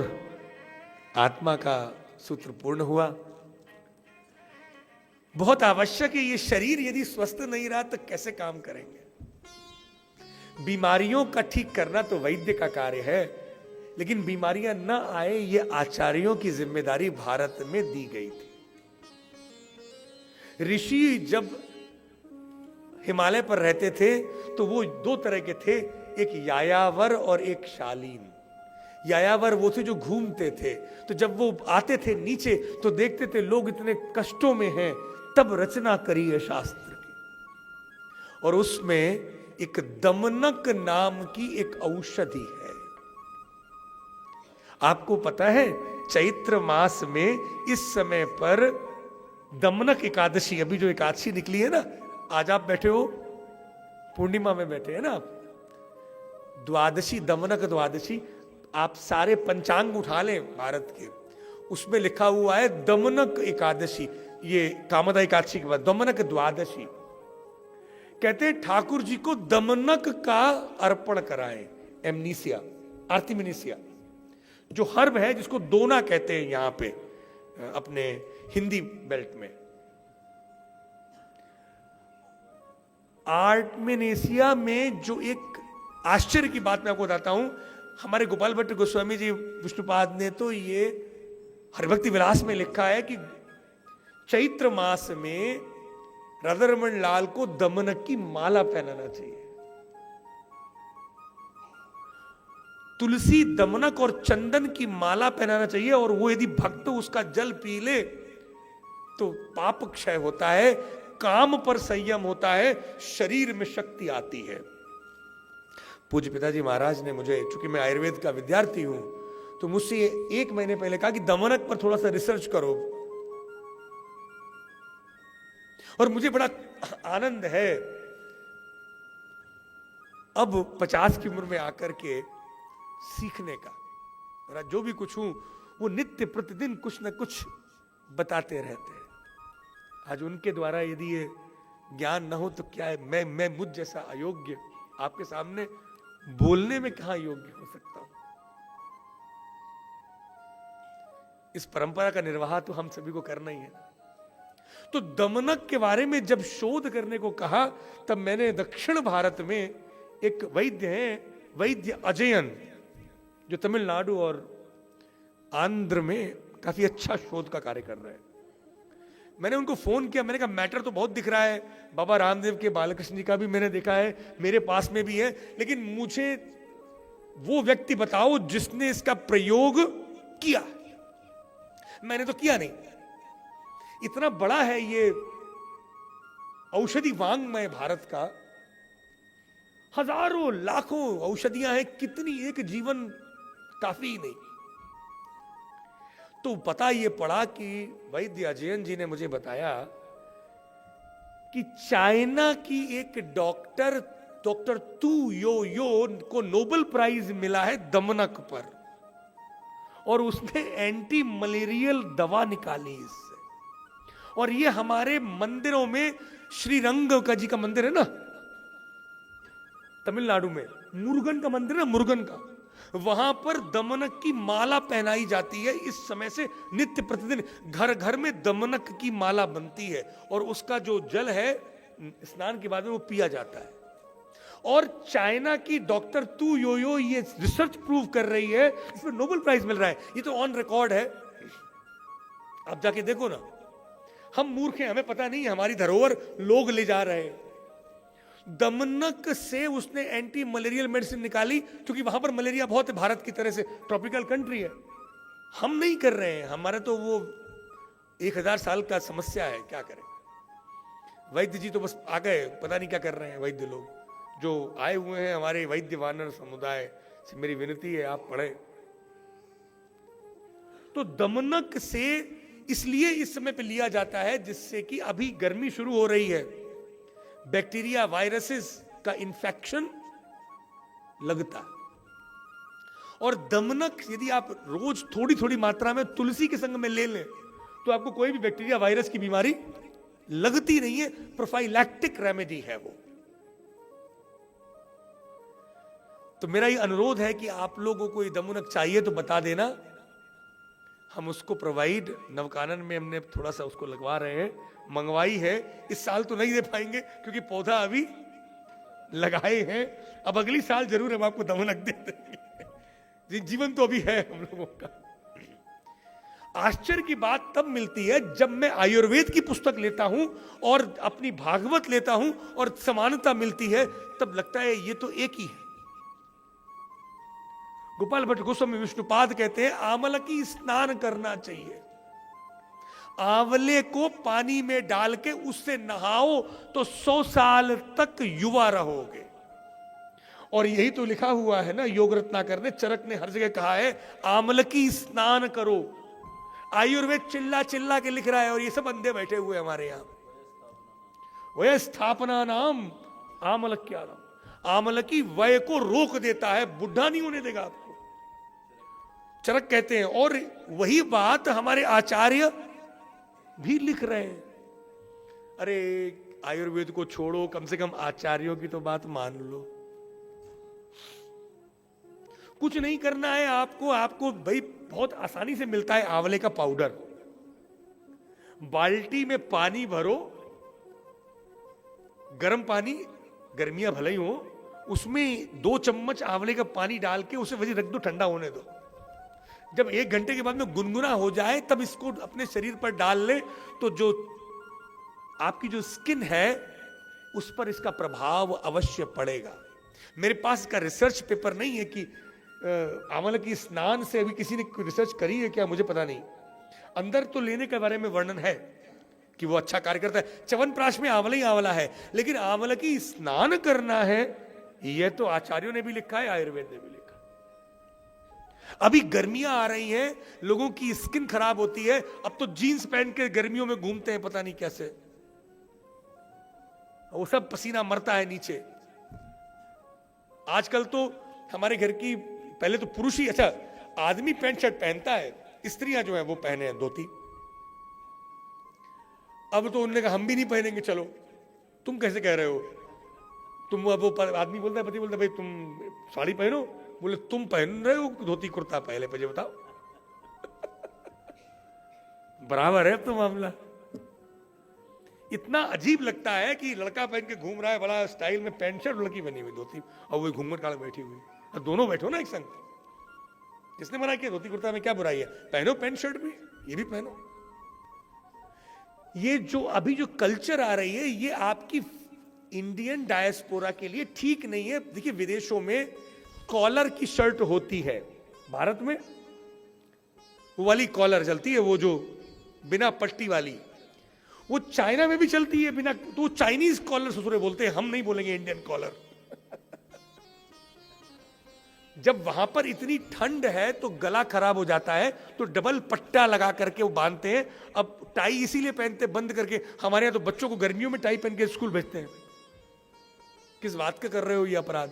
आत्मा का सूत्र पूर्ण हुआ। बहुत आवश्यक है, ये शरीर यदि स्वस्थ नहीं रहा तो कैसे काम करेंगे। बीमारियों का ठीक करना तो वैद्य का कार्य है, लेकिन बीमारियां न आए ये आचार्यों की जिम्मेदारी भारत में दी गई थी। ऋषि जब हिमालय पर रहते थे तो वो 2 तरह के थे, एक यायावर और एक शालीन। यायावर वो थे जो घूमते थे, तो जब वो आते थे नीचे तो देखते थे लोग इतने कष्टों में हैं, तब रचना करी है शास्त्र की। और उसमें एक दमनक नाम की एक औषधि है। आपको पता है चैत्र मास में इस समय पर दमनक एकादशी, अभी जो एकादशी निकली है ना, आज आप बैठे हो पूर्णिमा में बैठे हैं ना आप, द्वादशी, दमनक द्वादशी, आप सारे पंचांग उठा लें भारत के, उसमें लिखा हुआ है दमनक एकादशी, ये कामदा एकादशी के बाद दमनक द्वादशी। कहते हैं ठाकुर जी को दमनक का अर्पण कराएं, एमनीसिया, आर्टिमिनीसिया, जो हर्ब है जिसको दोना कहते हैं यहां पे अपने हिंदी बेल्ट में। आर्टिमिनीसिया में जो एक आश्चर्य की बात मैं आपको बताता हूं, हमारे गोपाल भट्ट गोस्वामी जी विष्णुपाद ने तो ये हरिभक्ति विलास में लिखा है कि चैत्र मास में राधारमण लाल को दमनक की माला पहनाना चाहिए। तुलसी, दमनक और चंदन की माला पहनाना चाहिए, और वो यदि भक्त उसका जल पी ले तो पाप क्षय होता है, काम पर संयम होता है, शरीर में शक्ति आती है। पूज्य पिताजी महाराज ने मुझे, चूंकि मैं आयुर्वेद का विद्यार्थी हूं, तो मुझसे 1 महीने पहले कहा कि दमनक पर थोड़ा सा रिसर्च करो, और मुझे बड़ा आनंद है अब 50 की उम्र में आकर के सीखने का। और जो भी कुछ हूं वो नित्य प्रतिदिन कुछ न कुछ बताते रहते हैं। आज उनके द्वारा यदि ये ज्ञान न हो तो क्या है, मैं मुझ जैसा अयोग्य आपके सामने बोलने में कहां योग्य हो सकता हूं। इस परंपरा का निर्वाह तो हम सभी को करना ही है। तो दमनक के बारे में जब शोध करने को कहा, तब मैंने दक्षिण भारत में एक वैद्य हैं, वैद्य अजयन, जो तमिलनाडु और आंध्र में काफी अच्छा शोध का कार्य कर रहे हैं। मैंने उनको फोन किया, मैंने कहा मैटर तो बहुत दिख रहा है, बाबा रामदेव के, बालकृष्ण जी का भी मैंने देखा है, मेरे पास में भी है, लेकिन मुझे वो व्यक्ति बताओ जिसने इसका प्रयोग किया। मैंने तो किया नहीं। इतना बड़ा है ये औषधि वांग्मय भारत का, हजारों लाखों औषधियां हैं, कितनी एक जीवन काफी नहीं। तो पता ये पड़ा कि वैद्य अजयन जी ने मुझे बताया कि चाइना की एक डॉक्टर तू यो को नोबेल प्राइज मिला है दमनक पर, और उसने एंटी मलेरियल दवा निकाली इससे। और ये हमारे मंदिरों में, श्रीरंग का जी का मंदिर है ना तमिलनाडु में, मुरुगन का मंदिर है ना, मुरुगन का, वहां पर दमनक की माला पहनाई जाती है। इस समय से नित्य प्रतिदिन घर घर में दमनक की माला बनती है, और उसका जो जल है स्नान के बाद में वो पिया जाता है। और चाइना की डॉक्टर तू यो ये रिसर्च प्रूव कर रही है, इसमें नोबेल प्राइज मिल रहा है, ये तो ऑन रिकॉर्ड है, आप जाके देखो ना। हम मूर्ख हैं, हमें पता नहीं, हमारी धरोहर लोग ले जा रहे हैं। दमनक से उसने एंटी मलेरियल मेडिसिन निकाली, क्योंकि वहां पर मलेरिया बहुत है, भारत की तरह से ट्रॉपिकल कंट्री है। हम नहीं कर रहे हैं, हमारा तो वो 1000 साल का समस्या है, क्या करें। वैद्य जी तो बस आ गए, पता नहीं क्या कर रहे हैं। वैद्य लोग जो आए हुए हैं, हमारे वैद्य वानर समुदाय से मेरी विनती है आप पढ़े। तो दमनक से इसलिए इस समय पे लिया जाता है जिससे कि अभी गर्मी शुरू हो रही है, बैक्टीरिया वायरसेस का इंफेक्शन लगता है। और दमनक यदि आप रोज थोड़ी थोड़ी मात्रा में तुलसी के संग में ले लें तो आपको कोई भी बैक्टीरिया वायरस की बीमारी लगती नहीं है। प्रोफाइलैक्टिक रेमेडी है वो। तो मेरा ये अनुरोध है कि आप लोगों को ये दमनक चाहिए तो बता देना, हम उसको प्रोवाइड नवकानन में हमने थोड़ा सा उसको लगवा रहे हैं, मंगवाई है। इस साल तो नहीं दे पाएंगे क्योंकि पौधा अभी लगाए हैं, अब अगली साल जरूर हम आपको दमनक दे देंगे। जीवन तो अभी है हम लोगों का। आश्चर्य की बात तब मिलती है जब मैं आयुर्वेद की पुस्तक लेता हूं और अपनी भागवत लेता हूं और समानता मिलती है, तब लगता है ये तो एक ही है। गोपाल भट्ट गोस्वामी विष्णुपाद कहते हैं आंवला की स्नान करना चाहिए। आंवले को पानी में डाल के उससे नहाओ तो 100 साल तक युवा रहोगे। और यही तो लिखा हुआ है ना, योग रत्नाकर ने, चरक ने हर जगह कहा है आंवला की स्नान करो आयुर्वेद चिल्ला चिल्ला के लिख रहा है और ये सब अंधे बैठे हुए हमारे यहां। वह स्थापना नाम आमलक्यानम, आमल की वय को रोक देता है, बुढ़ा नहीं होने देगा आपको, चरक कहते हैं। और वही बात हमारे आचार्य भी लिख रहे हैं। अरे आयुर्वेद को छोड़ो, कम से कम आचार्यों की तो बात मान लो। कुछ नहीं करना है आपको भाई बहुत आसानी से मिलता है आंवले का पाउडर। बाल्टी में पानी भरो, गर्म पानी, गर्मियां भले ही हो, उसमें 2 चम्मच आंवले का पानी डाल के उसे वही रख दो, ठंडा होने दो। जब 1 घंटे के बाद में गुनगुना हो जाए तब इसको अपने शरीर पर डाल ले, तो जो आपकी जो स्किन है उस पर इसका प्रभाव अवश्य पड़ेगा। मेरे पास इसका रिसर्च पेपर नहीं है कि आंवले की स्नान से अभी किसी ने रिसर्च करी है क्या, मुझे पता नहीं। अंदर तो लेने के बारे में वर्णन है कि वो अच्छा कार्य करता है। च्यवनप्राश में आंवला ही आंवला है, लेकिन आंवला की स्नान करना है यह तो आचार्यों ने भी लिखा है, आयुर्वेद ने भी लिखा। अभी गर्मियां आ रही हैं, लोगों की स्किन खराब होती है, अब तो जीन्स पहन के गर्मियों में घूमते हैं पता नहीं कैसे, वो सब पसीना मरता है नीचे। आजकल तो हमारे घर की, पहले तो पुरुष ही, अच्छा आदमी पैंट शर्ट पहनता है, स्त्रियां जो है वो पहने हैं धोती। अब तो उन्होंने कहा हम भी नहीं पहनेंगे। चलो तुम कैसे कह रहे हो, तुम, अब वो आदमी बोलता है, पति बोलता है भाई तुम साड़ी पहनो, बोले तुम पहन रहे हो धोती कुर्ता, पहले मुझे बताओ। बराबर है अब तो मामला। इतना अजीब लगता है कि लड़का पहन के घूम रहा है बड़ा स्टाइल में पैंट शर्ट, लड़की बनी हुई धोती, और वो घूंघट काल बैठी हुई, और दोनों बैठो ना एक संग। किसने मना किया? धोती कुर्ता में क्या बुराई है, पहनो पैंट शर्ट भी, ये भी पहनो। ये जो अभी जो कल्चर आ रही है, ये आपकी इंडियन डायस्पोरा के लिए ठीक नहीं है। देखिए विदेशों में कॉलर की शर्ट होती है, भारत में वो वाली कॉलर चलती है, वो जो बिना पट्टी वाली, वो चाइना में भी चलती है बिना, तो चाइनीज कॉलर ससुरे बोलते हैं, हम नहीं बोलेंगे इंडियन कॉलर। जब वहां पर इतनी ठंड है तो गला खराब हो जाता है, तो डबल पट्टा लगा करके वो बांधते हैं। अब टाई इसीलिए पहनते बंद करके, हमारे यहां तो बच्चों को गर्मियों में टाई पहन के स्कूल भेजते हैं। किस बात का कर रहे हो ये अपराध?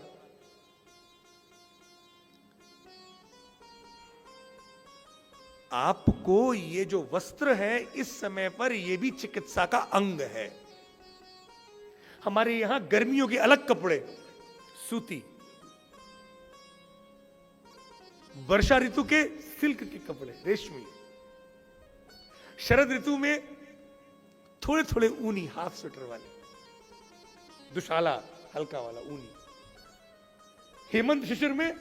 आपको ये जो वस्त्र है इस समय पर ये भी चिकित्सा का अंग है। हमारे यहां गर्मियों के अलग कपड़े सूती, वर्षा ऋतु के सिल्क के कपड़े रेशमी, शरद ऋतु में थोड़े थोड़े ऊनी हाफ स्वेटर वाले, दुशाला हल्का वाला ऊनी, हेमंत शिशिर में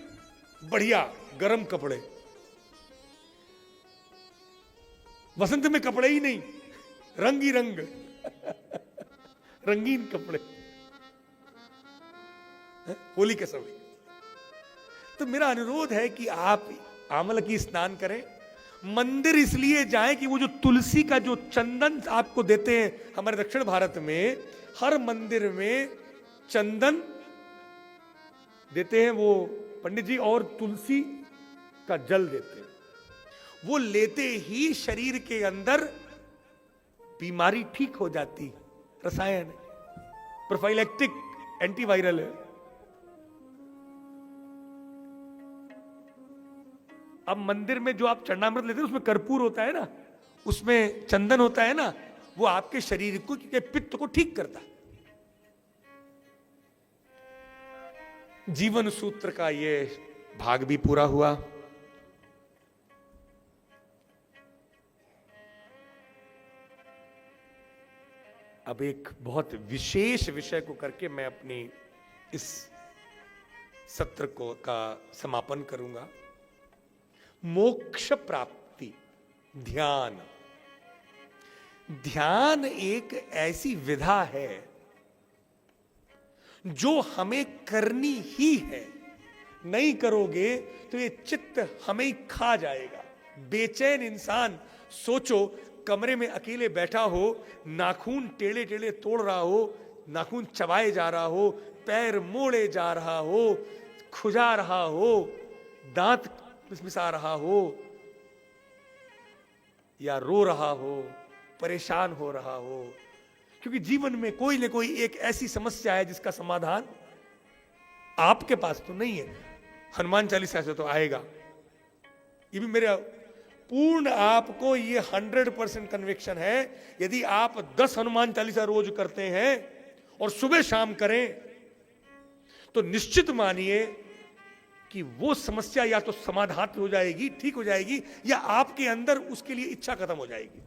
बढ़िया गरम कपड़े, वसंत में कपड़े ही नहीं, रंग ही रंग रंगीन कपड़े, होली के समय। तो मेरा अनुरोध है कि आप आंवला की स्नान करें। मंदिर इसलिए जाएं कि वो जो तुलसी का जो चंदन आपको देते हैं, हमारे दक्षिण भारत में हर मंदिर में चंदन देते हैं वो पंडित जी, और तुलसी का जल देते हैं। वो लेते ही शरीर के अंदर बीमारी ठीक हो जाती। रसायन प्रोफाइलैक्टिक एंटीवायरल है। अब मंदिर में जो आप चरणामृत लेते हैं उसमें कर्पूर होता है ना, उसमें चंदन होता है ना, वो आपके शरीर को, पित्त को ठीक करता है। जीवन सूत्र का ये भाग भी पूरा हुआ। अब एक बहुत विशेष विषय को करके मैं अपनी इस सत्र को का समापन करूंगा। मोक्ष प्राप्ति, ध्यान। ध्यान एक ऐसी विधा है जो हमें करनी ही है। नहीं करोगे तो ये चित्त हमें ही खा जाएगा। बेचैन इंसान, सोचो कमरे में अकेले बैठा हो, नाखून टेढ़े टेढ़े तोड़ रहा हो, नाखून चबाए जा रहा हो, पैर मोड़े जा रहा हो, खुजा रहा हो, दांत मिसमिसा रहा हो, या रो रहा हो, परेशान हो रहा हो, क्योंकि जीवन में कोई ना कोई एक ऐसी समस्या है जिसका समाधान आपके पास तो नहीं है। हनुमान चालीसा से तो आएगा। ये भी मेरे पूर्ण आपको ये 100% कन्विक्शन है, यदि आप 10 हनुमान चालीसा रोज करते हैं और सुबह शाम करें तो निश्चित मानिए कि वो समस्या या तो समाधान हो जाएगी, ठीक हो जाएगी, या आपके अंदर उसके लिए इच्छा खत्म हो जाएगी।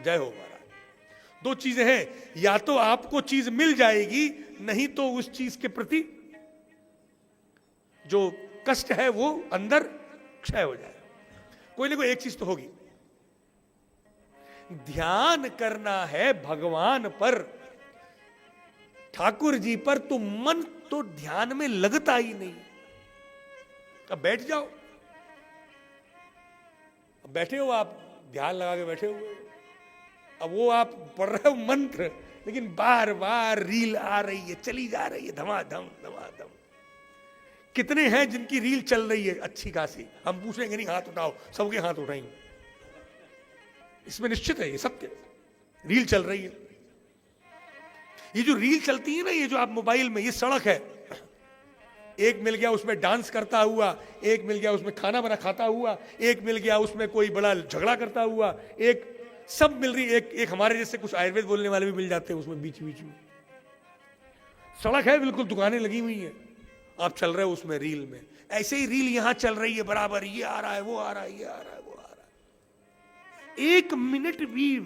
जय हो महाराज। 2 चीजें हैं, या तो आपको चीज मिल जाएगी, नहीं तो उस चीज के प्रति जो कष्ट है वो अंदर क्षय हो जाएगा। कोई ना कोई एक चीज तो होगी। ध्यान करना है भगवान पर, ठाकुर जी पर, तो मन तो ध्यान में लगता ही नहीं। अब बैठ जाओ, अब बैठे हो आप, ध्यान लगा के बैठे हुए, अब वो आप पढ़ रहे हो मंत्र, लेकिन बार बार रील आ रही है, चली जा रही है धमाधम धमाधम। कितने हैं जिनकी रील चल रही है अच्छी खासी, हम पूछेंगे नहीं हाथ उठाओ, सबके हाथ उठाएंगे। इसमें निश्चित है, ये सत्य, रील चल रही है। ये जो रील चलती है ना, ये जो आप मोबाइल में, ये सड़क है, एक मिल गया उसमें डांस करता हुआ, एक मिल गया उसमें खाना बना खाता हुआ, एक मिल गया उसमें कोई बड़ा झगड़ा करता हुआ, एक सब मिल रही। एक हमारे जैसे कुछ आयुर्वेद बोलने वाले भी मिल जाते हैं उसमें बीच बीच में। सड़क है बिल्कुल, दुकानें लगी हुई हैं, आप चल रहे हो उसमें रील में। ऐसे ही रील यहां चल रही है बराबर, ये आ रहा है, वो आ रहा है, ये आ रहा है, वो आ रहा है। 1 मिनट भी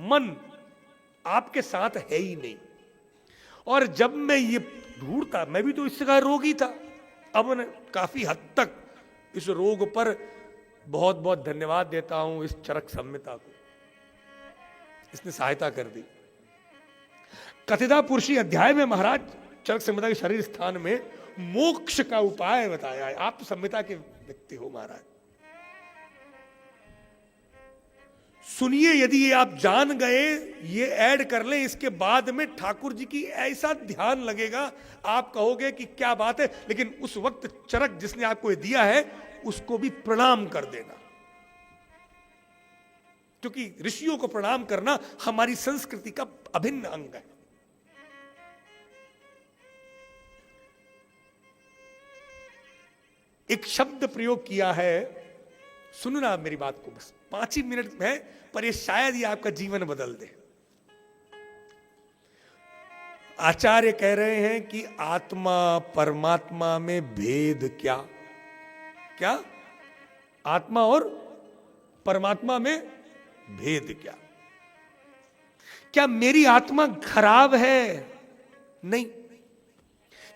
मन आपके साथ है ही नहीं। और जब मैं ये ढूंढता, मैं भी तो इससे का रोगी था, अब मैं काफी हद तक इस रोग पर बहुत बहुत धन्यवाद देता हूं इस चरक संहिता को, इसने सहायता कर दी। कथिता पुरुषी अध्याय में महाराज चरक संहिता के शरीर स्थान में मोक्ष का उपाय बताया है। आप तो संहिता के व्यक्ति हो महाराज, सुनिए, यदि ये आप जान गए, ये ऐड कर लें, इसके बाद में ठाकुर जी की ऐसा ध्यान लगेगा, आप कहोगे कि क्या बात है। लेकिन उस वक्त चरक जिसने आपको ये दिया है उसको भी प्रणाम कर देना, क्योंकि ऋषियों को प्रणाम करना हमारी संस्कृति का अभिन्न अंग है। एक शब्द प्रयोग किया है, सुनना मेरी बात को, बस 5 ही मिनट में, पर ये शायद ये आपका जीवन बदल दे। आचार्य कह रहे हैं कि आत्मा परमात्मा में भेद क्या? क्या आत्मा और परमात्मा में भेद क्या? क्या मेरी आत्मा खराब है? नहीं।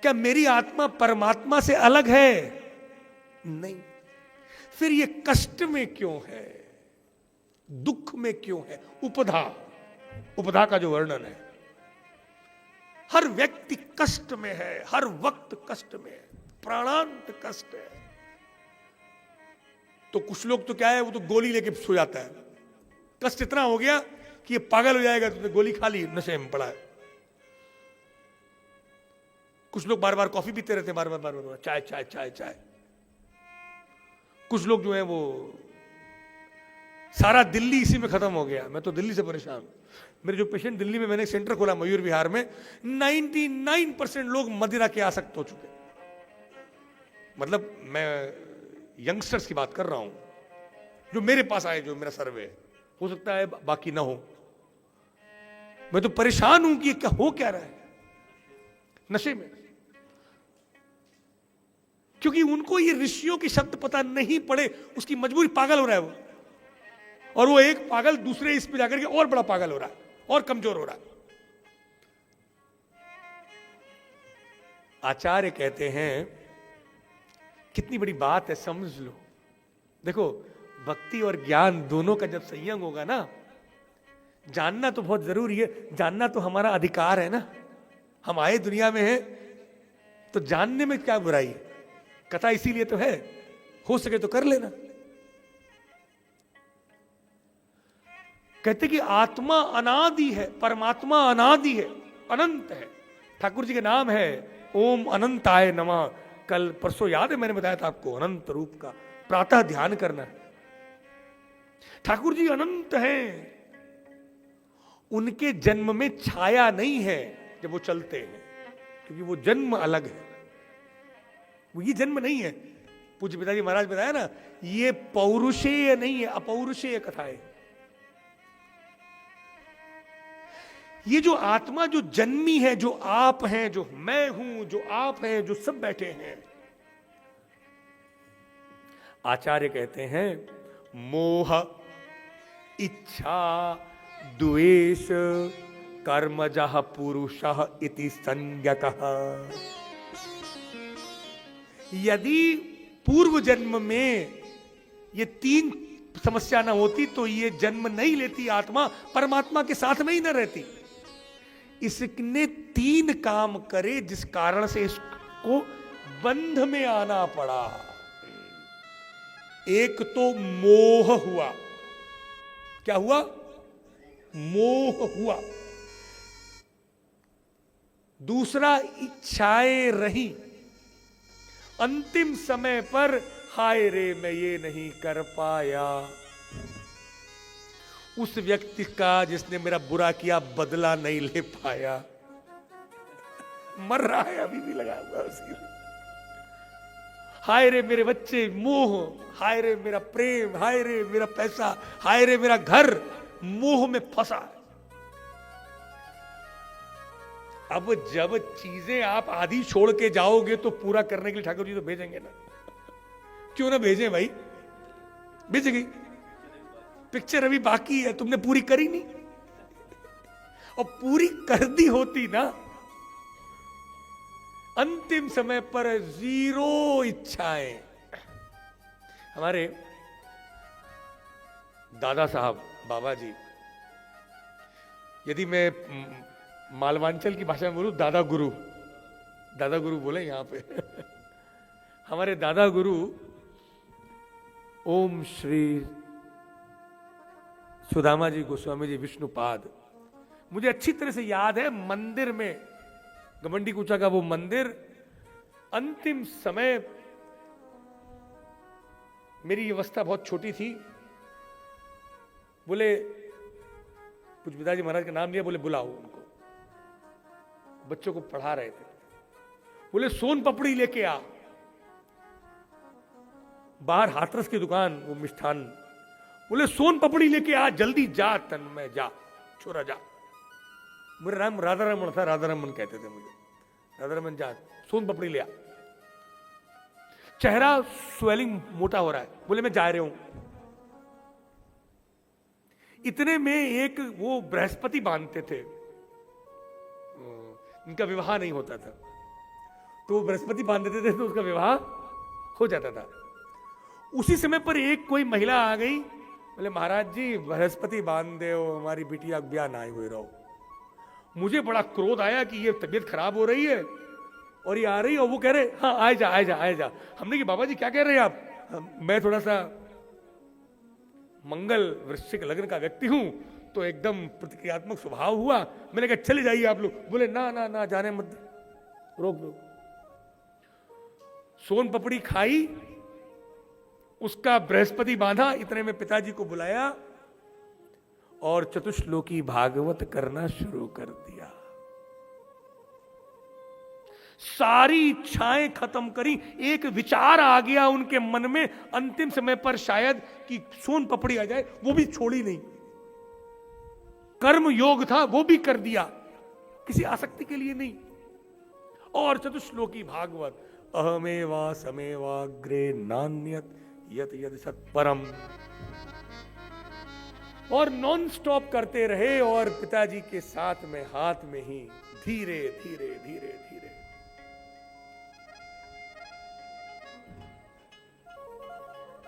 क्या मेरी आत्मा परमात्मा से अलग है? नहीं। फिर ये कष्ट में क्यों है, दुख में क्यों है? उपधा का जो वर्णन है, हर व्यक्ति कष्ट में है, हर वक्त कष्ट में है, प्राणांत कष्ट है। तो कुछ लोग तो क्या है, वो तो गोली लेके सो जाता है, कष्ट इतना हो गया कि ये पागल हो जाएगा, तो गोली खा ली, नशे में पड़ा है। कुछ लोग बार बार कॉफी पीते रहते हैं, बार बार चाय चाय चाय चाय। कुछ लोग जो है वो सारा दिल्ली इसी में खत्म हो गया। मैं तो दिल्ली से परेशान हूं। मेरे जो पेशेंट दिल्ली में, मैंने सेंटर खोला मयूर विहार में, 99% लोग मदिरा के आसक्त हो चुके। मतलब मैं यंगस्टर्स की बात कर रहा हूं जो मेरे पास आए, जो मेरा सर्वे है, हो सकता है बाकी ना हो। मैं तो परेशान हूं कि क्या हो क्या रहा है नशे में, क्योंकि उनको ये ऋषियों के शब्द पता नहीं पड़े, उसकी मजबूरी, पागल हो रहा है वो। और वो एक पागल दूसरे इस पे जाकर के और बड़ा पागल हो रहा है, और कमजोर हो रहा है। आचार्य कहते हैं, कितनी बड़ी बात है, समझ लो। देखो, भक्ति और ज्ञान दोनों का जब संयोग होगा ना, जानना तो बहुत जरूरी है, जानना तो हमारा अधिकार है ना। हम आए दुनिया में हैं तो जानने में क्या बुराई है? कथा इसीलिए तो है, हो सके तो कर लेना। कहते कि आत्मा अनादि है, परमात्मा अनादि है, अनंत है। ठाकुर जी के नाम है ओम अनंताय नमः। कल परसों याद है मैंने बताया था आपको, अनंत रूप का प्रातः ध्यान करना है। ठाकुर जी अनंत हैं, उनके जन्म में छाया नहीं है जब वो चलते हैं, क्योंकि वो जन्म अलग है, वो ये जन्म नहीं है। पूज्य पिताजी महाराज बताया ना, ये पौरुषेय नहीं है, अपौरुषेय कथा है। ये जो आत्मा जो जन्मी है, जो आप हैं, जो मैं हूं, जो आप हैं, जो सब बैठे हैं, आचार्य कहते हैं मोह, इच्छा, द्वेष, कर्मजः पुरुषः इति संज्ञकः। यदि पूर्व जन्म में ये तीन समस्या ना होती तो ये जन्म नहीं लेती आत्मा, परमात्मा के साथ में ही न रहती। इसने तीन काम करे जिस कारण से इसको बंध में आना पड़ा। एक तो मोह हुआ। क्या हुआ? मोह हुआ। दूसरा इच्छाएं रही। अंतिम समय पर हाय रे मैं ये नहीं कर पाया। उस व्यक्ति का जिसने मेरा बुरा किया बदला नहीं ले पाया। मर रहा है, अभी भी लगा हुआ उसकी। हाय रे मेरे बच्चे, मोह, हाय रे मेरा प्रेम, हाय रे मेरा पैसा, हाय रे मेरा घर, मोह में फंसा है। अब जब चीजें आप आधी छोड़ के जाओगे तो पूरा करने के लिए ठाकुर जी तो भेजेंगे ना। क्यों ना भेजें भाई, भेजेंगे। पिक्चर अभी बाकी है, तुमने पूरी करी नहीं, और पूरी कर दी होती ना, अंतिम समय पर जीरो इच्छाएं। हमारे दादा साहब बाबा जी, यदि मैं मालवांचल की भाषा में बोलूं, दादा गुरु बोले यहां पे। हमारे दादा गुरु ओम श्री सुदामा जी गोस्वामी जी विष्णुपाद, मुझे अच्छी तरह से याद है, मंदिर में गमंडी कुचा का वो मंदिर, अंतिम समय मेरी अवस्था बहुत छोटी थी। बोले, कुछ पिताजी महाराज का नाम लिया, बोले बुलाओ उनको। बच्चों को पढ़ा रहे थे। बोले सोन पपड़ी लेके आ। बाहर हाथरस की दुकान, वो मिष्ठान। बोले सोन पपड़ी लेके आ, जल्दी जा तन्मय, जा छोरा जा। मेरा नाम राधा रमन था, राधा रमन कहते थे मुझे। राधा रमन जा, सोन पपड़ी ले आ। चेहरा स्वेलिंग मोटा हो रहा है। बोले मैं जा रहा हूं। इतने में एक वो बृहस्पति बांधते थे, इनका विवाह नहीं होता था, तो बृहस्पति बांध देते थे तो उसका विवाह हो जाता था। उसी समय पर एक कोई महिला आ गई, बोले महाराज जी बृहस्पति बांध दे, हमारी बिटिया ब्याह ना हुए रहो। मुझे बड़ा क्रोध आया कि ये तबीयत खराब हो रही है और ये आ रही है, और वो कह रहे हाँ आए जा आए जा आए जा। हमने कि बाबा जी क्या कह रहे हैं आप? मैं थोड़ा सा मंगल वृश्चिक लग्न का व्यक्ति हूं, तो एकदम प्रतिक्रियात्मक स्वभाव हुआ। मैंने कहा चले जाइए आप लोग। बोले ना ना ना, जाने मत, रोक दो। सोन पपड़ी खाई, उसका बृहस्पति बांधा। इतने में पिताजी को बुलाया और चतुश्लोकी भागवत करना शुरू कर दिया। सारी इच्छाएं खत्म करी। एक विचार आ गया उनके मन में अंतिम समय पर शायद कि सोन पपड़ी आ जाए, वो भी छोड़ी नहीं। कर्म योग था, वो भी कर दिया, किसी आसक्ति के लिए नहीं। और चतुश्लोकी भागवत, अहमेवा समेवाग्रे नान्यत यत यद सत्परम, और नॉन स्टॉप करते रहे। और पिताजी के साथ में हाथ में ही धीरे धीरे धीरे धीरे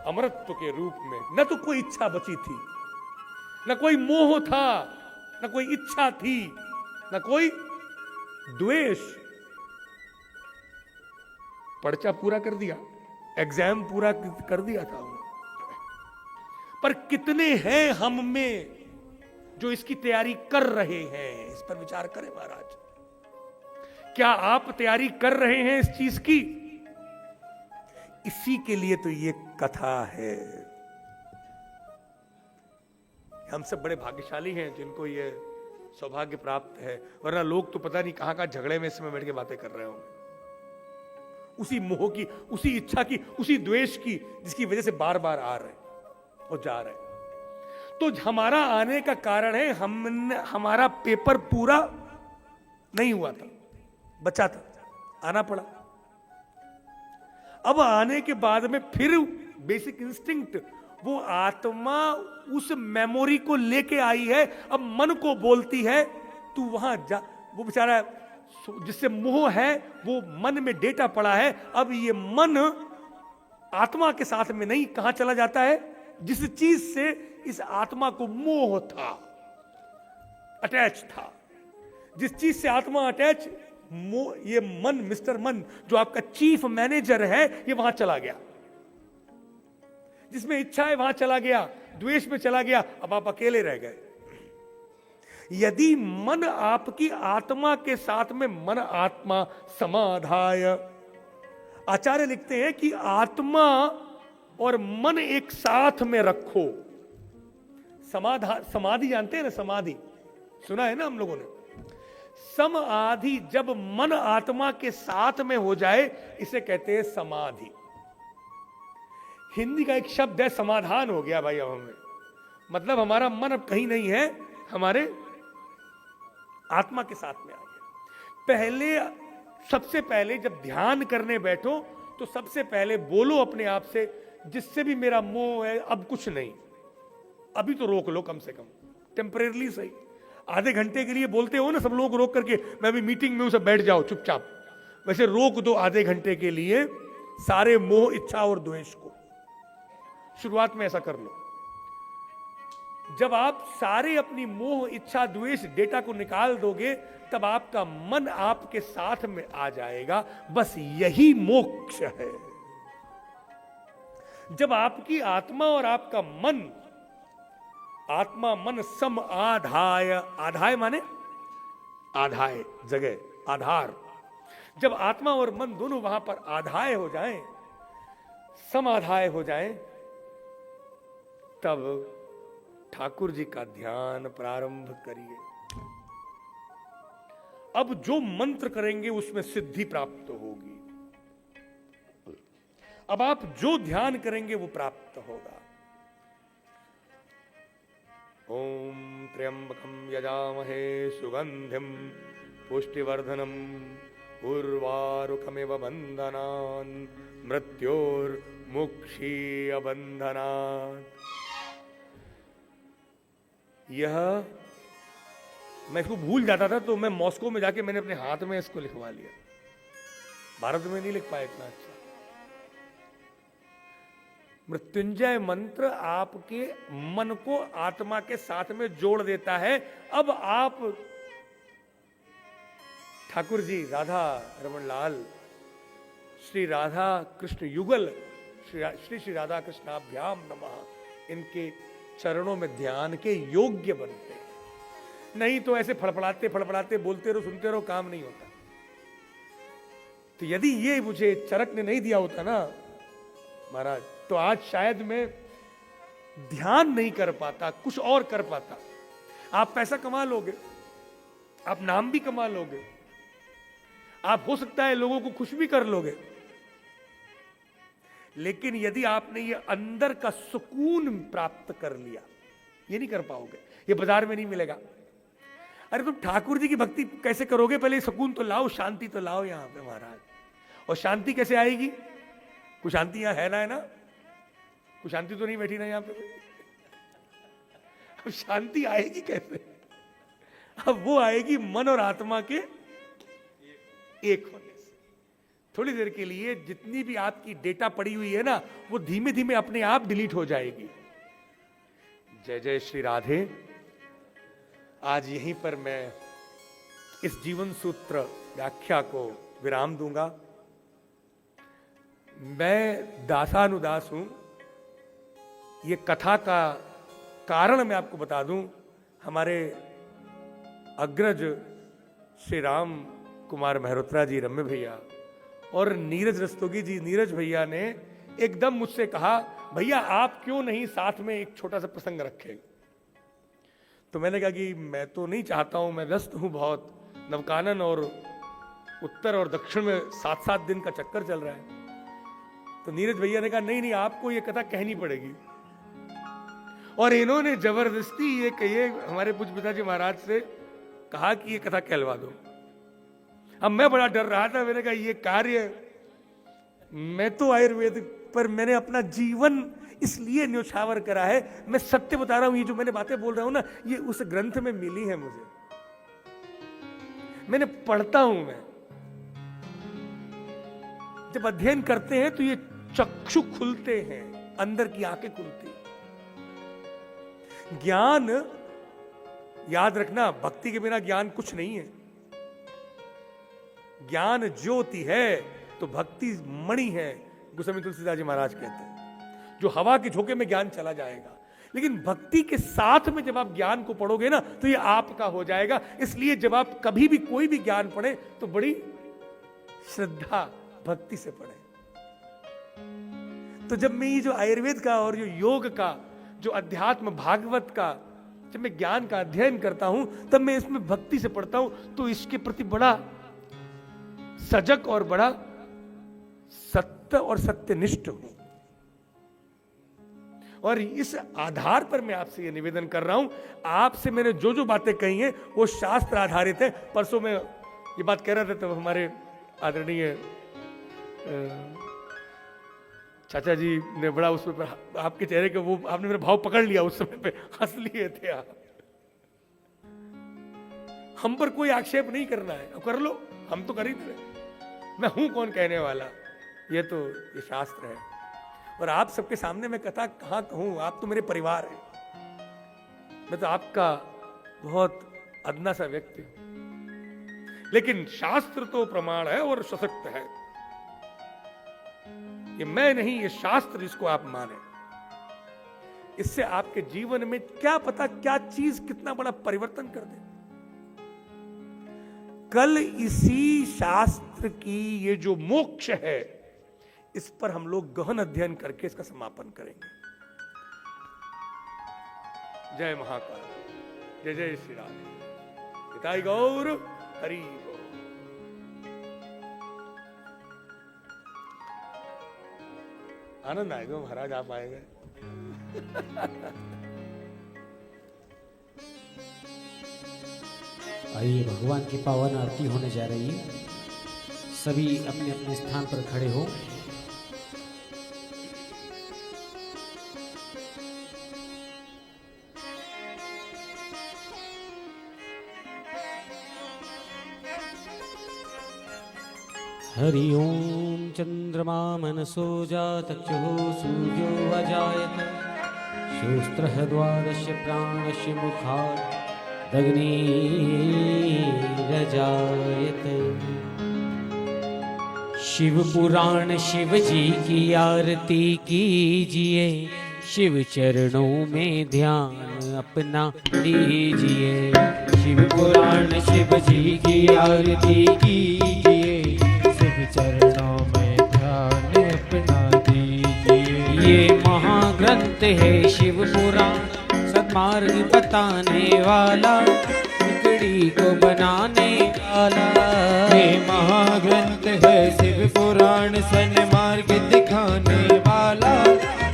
अमृतत्व के रूप में। न तो कोई इच्छा बची थी, न कोई मोह था, न कोई इच्छा थी, न कोई द्वेष। पर्चा पूरा कर दिया, एग्जाम पूरा कर दिया था उन्होंने। पर कितने हैं हम में जो इसकी तैयारी कर रहे हैं? इस पर विचार करें महाराज। क्या आप तैयारी कर रहे हैं इस चीज की? इसी के लिए तो ये कथा है। हम सब बड़े भाग्यशाली हैं जिनको ये सौभाग्य प्राप्त है, वरना लोग तो पता नहीं कहां कहां झगड़े में इस समय बैठ के बातें कर रहे होंगे, उसी मोह की, उसी इच्छा की, उसी द्वेष की, जिसकी वजह से बार बार आ रहे और जा रहे। तो हमारा आने का कारण है हमारा पेपर पूरा नहीं हुआ था, बचा था, आना पड़ा। अब आने के बाद में फिर बेसिक इंस्टिंक्ट, वो आत्मा उस मेमोरी को लेके आई है, अब मन को बोलती है तू वहां जा। वो बेचारा जिससे मोह है वो मन में डेटा पड़ा है, अब ये मन आत्मा के साथ में नहीं, कहां चला जाता है, जिस चीज से इस आत्मा को मोह था, अटैच था, जिस चीज से आत्मा अटैच, ये मन, मिस्टर मन जो आपका चीफ मैनेजर है, ये वहां चला गया, जिसमें इच्छा है वहां चला गया, द्वेष में चला गया, अब आप अकेले रह गए। यदि मन आपकी आत्मा के साथ में, मन आत्मा समाधाय, आचार्य लिखते हैं कि आत्मा और मन एक साथ में रखो। समाधि जानते हैं ना, समाधि सुना है ना हम लोगों ने। समाधि, जब मन आत्मा के साथ में हो जाए, इसे कहते हैं समाधि। हिंदी का एक शब्द है समाधान, हो गया भाई अब हमें, मतलब हमारा मन अब कहीं नहीं है, हमारे आत्मा के साथ में आ गया। पहले, सबसे पहले जब ध्यान करने बैठो तो सबसे पहले बोलो अपने आप से, जिससे भी मेरा मोह है अब कुछ नहीं, अभी तो रोक लो, कम से कम टेम्परेरली सही। आधे घंटे के लिए बोलते हो ना सब लोग, रोक करके मैं अभी मीटिंग में हूं, सब बैठ जाओ चुपचाप, वैसे रोक दो आधे घंटे के लिए सारे मोह, इच्छा और द्वेष को। शुरुआत में ऐसा कर लो। जब आप सारे अपनी मोह, इच्छा, द्वेष, डेटा को निकाल दोगे, तब आपका मन आपके साथ में आ जाएगा। बस यही मोक्ष है। जब आपकी आत्मा और आपका मन, आत्मा मन सम आधाय, आधाय माने आधाय, जगह, आधार, जब आत्मा और मन दोनों वहां पर आधाय हो जाएं, समाधाय हो जाएं, तब ठाकुर जी का ध्यान प्रारंभ करिए। अब जो मंत्र करेंगे उसमें सिद्धि प्राप्त होगी। अब आप जो ध्यान करेंगे वो प्राप्त होगा। ओम त्र्यंबकम यजामहे सुगंधिम पुष्टिवर्धनम उर्वारुकमिव बंधनान् मृत्योर्मुक्षीय बंधनात्। यह मैं इसको भूल जाता था, तो मैं मॉस्को में जाके मैंने अपने हाथ में इसको लिखवा लिया। भारत में नहीं लिख पाया इतना अच्छा। मृत्युंजय मंत्र आपके मन को आत्मा के साथ में जोड़ देता है। अब आप ठाकुर जी, राधा रमन लाल, श्री राधा कृष्ण युगल, श्री राधा कृष्णाभ्याम नमः, इनके चरणों में ध्यान के योग्य बनते हैं। नहीं तो ऐसे फड़फड़ाते फड़फड़ाते बोलते रहो, सुनते रहो, काम नहीं होता। तो यदि ये मुझे चरक ने नहीं दिया होता ना महाराज, तो आज शायद मैं ध्यान नहीं कर पाता, कुछ और कर पाता। आप पैसा कमा लोगे, आप नाम भी कमा लोगे, आप हो सकता है लोगों को खुश भी कर लोगे, लेकिन यदि आपने ये अंदर का सुकून प्राप्त कर लिया, ये नहीं कर पाओगे, ये बाजार में नहीं मिलेगा। अरे तुम ठाकुर जी की भक्ति कैसे करोगे? पहले सुकून तो लाओ, शांति तो लाओ यहां पे महाराज। और शांति कैसे आएगी? कुछ शांति यहां है ना कुछ शांति तो नहीं बैठी ना यहां पे। अब शांति आएगी कैसे? अब वो आएगी मन और आत्मा के एक होने से। थोड़ी देर के लिए जितनी भी आपकी डेटा पड़ी हुई है ना, वो धीमे धीमे अपने आप डिलीट हो जाएगी। जय जय श्री राधे। आज यहीं पर मैं इस जीवन सूत्र व्याख्या को विराम दूंगा। मैं दासानुदास हूं। ये कथा का कारण मैं आपको बता दूं, हमारे अग्रज श्री राम कुमार मेहरोत्रा जी, रम्य भैया और नीरज रस्तोगी जी, नीरज भैया ने एकदम मुझसे कहा, भैया आप क्यों नहीं साथ में एक छोटा सा प्रसंग रखें। तो मैंने कहा कि मैं तो नहीं चाहता हूं, मैं व्यस्त हूं बहुत, नवकानन और उत्तर और दक्षिण में 7-7 दिन का चक्कर चल रहा है। तो नीरज भैया ने कहा नहीं नहीं, आपको ये कथा कहनी पड़ेगी। और इन्होंने जबरदस्ती ये हमारे पूज्य पिताजी महाराज से कहा कि ये कथा कहलवा दो। अब मैं बड़ा डर रहा था, मैंने कहा ये कार्य, मैं तो आयुर्वेद पर मैंने अपना जीवन इसलिए न्योछावर करा है, मैं सत्य बता रहा हूं, ये जो मैंने बातें बोल रहा हूं ना, ये उस ग्रंथ में मिली है मुझे, मैंने पढ़ता हूं। मैं जब अध्ययन करते हैं तो ये चक्षु खुलते हैं, अंदर की आंखें खुलती। ज्ञान याद रखना, भक्ति के बिना ज्ञान कुछ नहीं है। ज्ञान ज्योति है तो भक्ति मणि है, गोस्वामी तुलसीदास जी महाराज कहते हैं। जो हवा के झोंके में ज्ञान चला जाएगा, लेकिन भक्ति के साथ में जब आप ज्ञान को पढ़ोगे ना तो ये आपका हो जाएगा। इसलिए जब आप कभी भी कोई भी ज्ञान पढ़े तो बड़ी श्रद्धा भक्ति से पढ़े। तो जब मैं ये जो आयुर्वेद का और जो योग का, जो अध्यात्म भागवत का, जब मैं ज्ञान का अध्ययन करता हूं तब मैं इसमें भक्ति से पढ़ता हूं, तो इसके प्रति बड़ा सजग और बड़ा सत्य और सत्यनिष्ठ हूं। और इस आधार पर मैं आपसे ये निवेदन कर रहा हूं, आपसे मैंने जो जो बातें कही हैं वो शास्त्र आधारित है। परसों में ये बात कह रहा था तब हमारे आदरणीय चाचा जी ने बड़ा उस पर आपके चेहरे के वो आपने मेरा भाव पकड़ लिया, उस समय पे हंस लिए थे आप। हम पर कोई आक्षेप नहीं करना है, अब कर लो, हम तो कर ही रहे। मैं हूं कौन कहने वाला, ये तो ये शास्त्र है। और आप सबके सामने मैं कथा कहां कहूं, आप तो मेरे परिवार हैं, मैं तो आपका बहुत अदना सा व्यक्ति हूं। लेकिन शास्त्र तो प्रमाण है और सशक्त है, ये मैं नहीं, ये शास्त्र जिसको आप माने। इससे आपके जीवन में क्या पता क्या चीज कितना बड़ा परिवर्तन कर दे। कल इसी शास्त्र की ये जो मोक्ष है, इस पर हम लोग गहन अध्ययन करके इसका समापन करेंगे। जय महाकाल, जय जय श्री राम, पिताई गौर हरि गौर। आनंद आएगा महाराज, आप आएंगे। आइए, भगवान की पावन आरती होने जा रही है। सभी अपने अपने स्थान पर खड़े हो। हरि ओम चंद्रमा मनसो जातचुः सूर्यो अजायत शोस्त्रः द्वादश प्राणस्य मुखात् अग्निरजायत। शिव पुराण शिव जी की आरती कीजिए, शिव चरणों में ध्यान अपना लीजिए। शिव पुराण शिव जी की आरती कीजिए, शिव चरणों में ध्यान अपना दीजिए। ये महाग्रंथ है शिव पुराण, सन्मार्ग बताने वाला, बिगड़ी को बनाने वाला। ये महाग्रंथ है शिव पुराण, सन्मार्ग दिखाने वाला,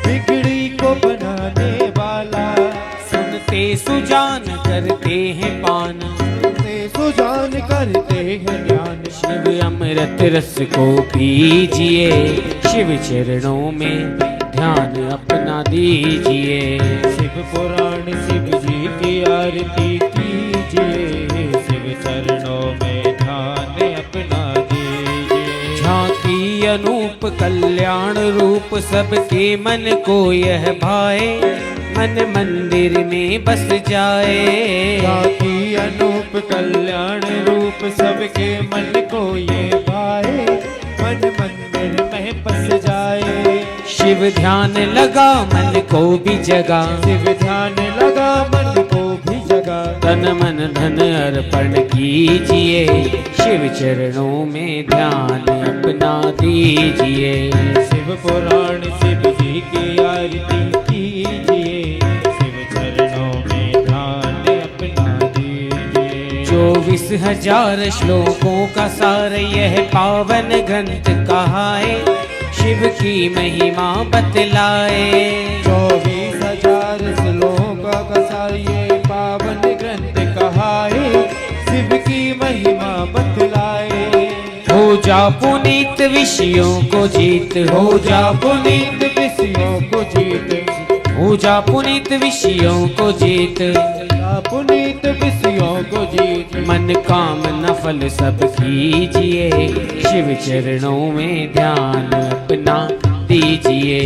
बिगड़ी को बनाने वाला। सुनते सुजान करते हैं पान, सुनते सुजान करते हैं ज्ञान। शिव अमृत रस को पीजिए, शिव चरणों में ध्यान अपना दीजिए। शिव पुराण शिव जी की आरती कीजिए, शिव चरणों में ध्यान अपना दीजिए। झांकी अनूप कल्याण रूप सबके मन को यह भाए, मन मंदिर में बस जाए। झांकी अनूप कल्याण रूप सबके मन को ये भाए, मन मंदिर में बस जाए। शिव ध्यान लगा मन को भी जगा, शिव ध्यान लगा मन को भी जगा। तन मन धन अर्पण कीजिए, शिव चरणों में ध्यान अपना दीजिए। शिव पुराण शिव जी की आरती कीजिए, शिव चरणों में ध्यान 24,000 श्लोकों का सार यह पावन ग्रंथ कहाए, शिव की महिमा बतलाए। 24,000 श्लोकों का सार ये पावन ग्रंथ कहाए, शिव की महिमा बतलाए। हो जा पुनीत विषयों को जीत, हो जा पुनीत विषयों को जीत, हो जा पुनीत विषयों को जीत, पुनीत विषयों को जीत। मन कामना फल सब कीजिए, शिव चरणों में ध्यान अपना दीजिए।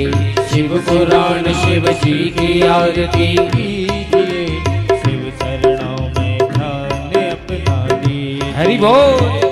शिव पुराण शिव जी की आरती कीजिए, शिव चरणों में ध्यान अपना दीजिए। हरि बोल।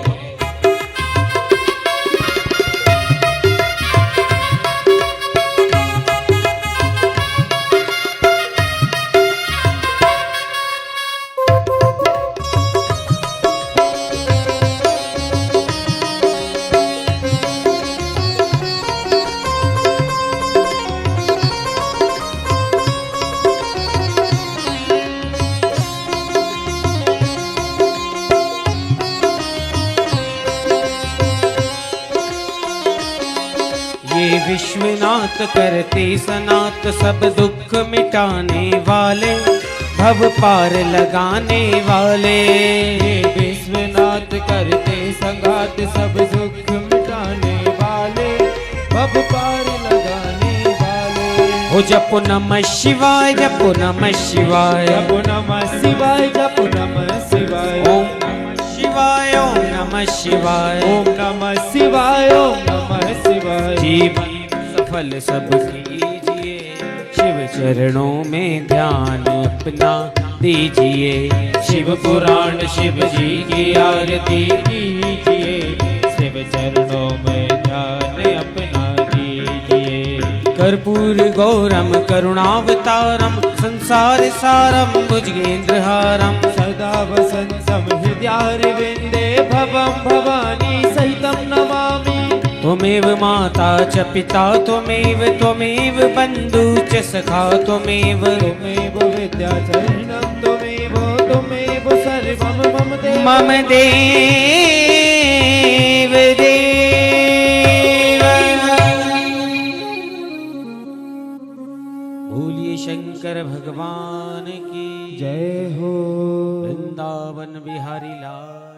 ये विश्वनाथ करते सनात सब दुख मिटाने वाले, भव पार लगाने वाले। ये विश्वनाथ करते संगात सब दुख मिटाने वाले, भव पार लगाने वाले। हो जपो नमः शिवाय, जपो नमः शिवाय, जपो नमः शिवाय, जपो नमः शिवाय। ओम नमः शिवाय, ओम नमः शिवाय, ओम नमः शिवाय, ओम नमः शिवाय। जीवन सफल सब कीजिए, शिव चरणों में ध्यान अपना दीजिए। शिव पुराण शिव जी की आरती कीजिए, शिव चरणों में ध्यान अपना दीजिए। कर्पूर गौरम करुणावतारम, संसार सारम भुजगेंद्रहारम, सदा वसंतम हृदयारविंदे भवं भवानी सहितं नमामि। त्वमेव माता च पिता त्वमेव बन्धु च सखा त्वमेव विद्या चरणं त्वमेव सर्वं मम देव। मम देव देव। बोलिए शंकर भगवान की जय हो। वृंदावन बिहारी लाल।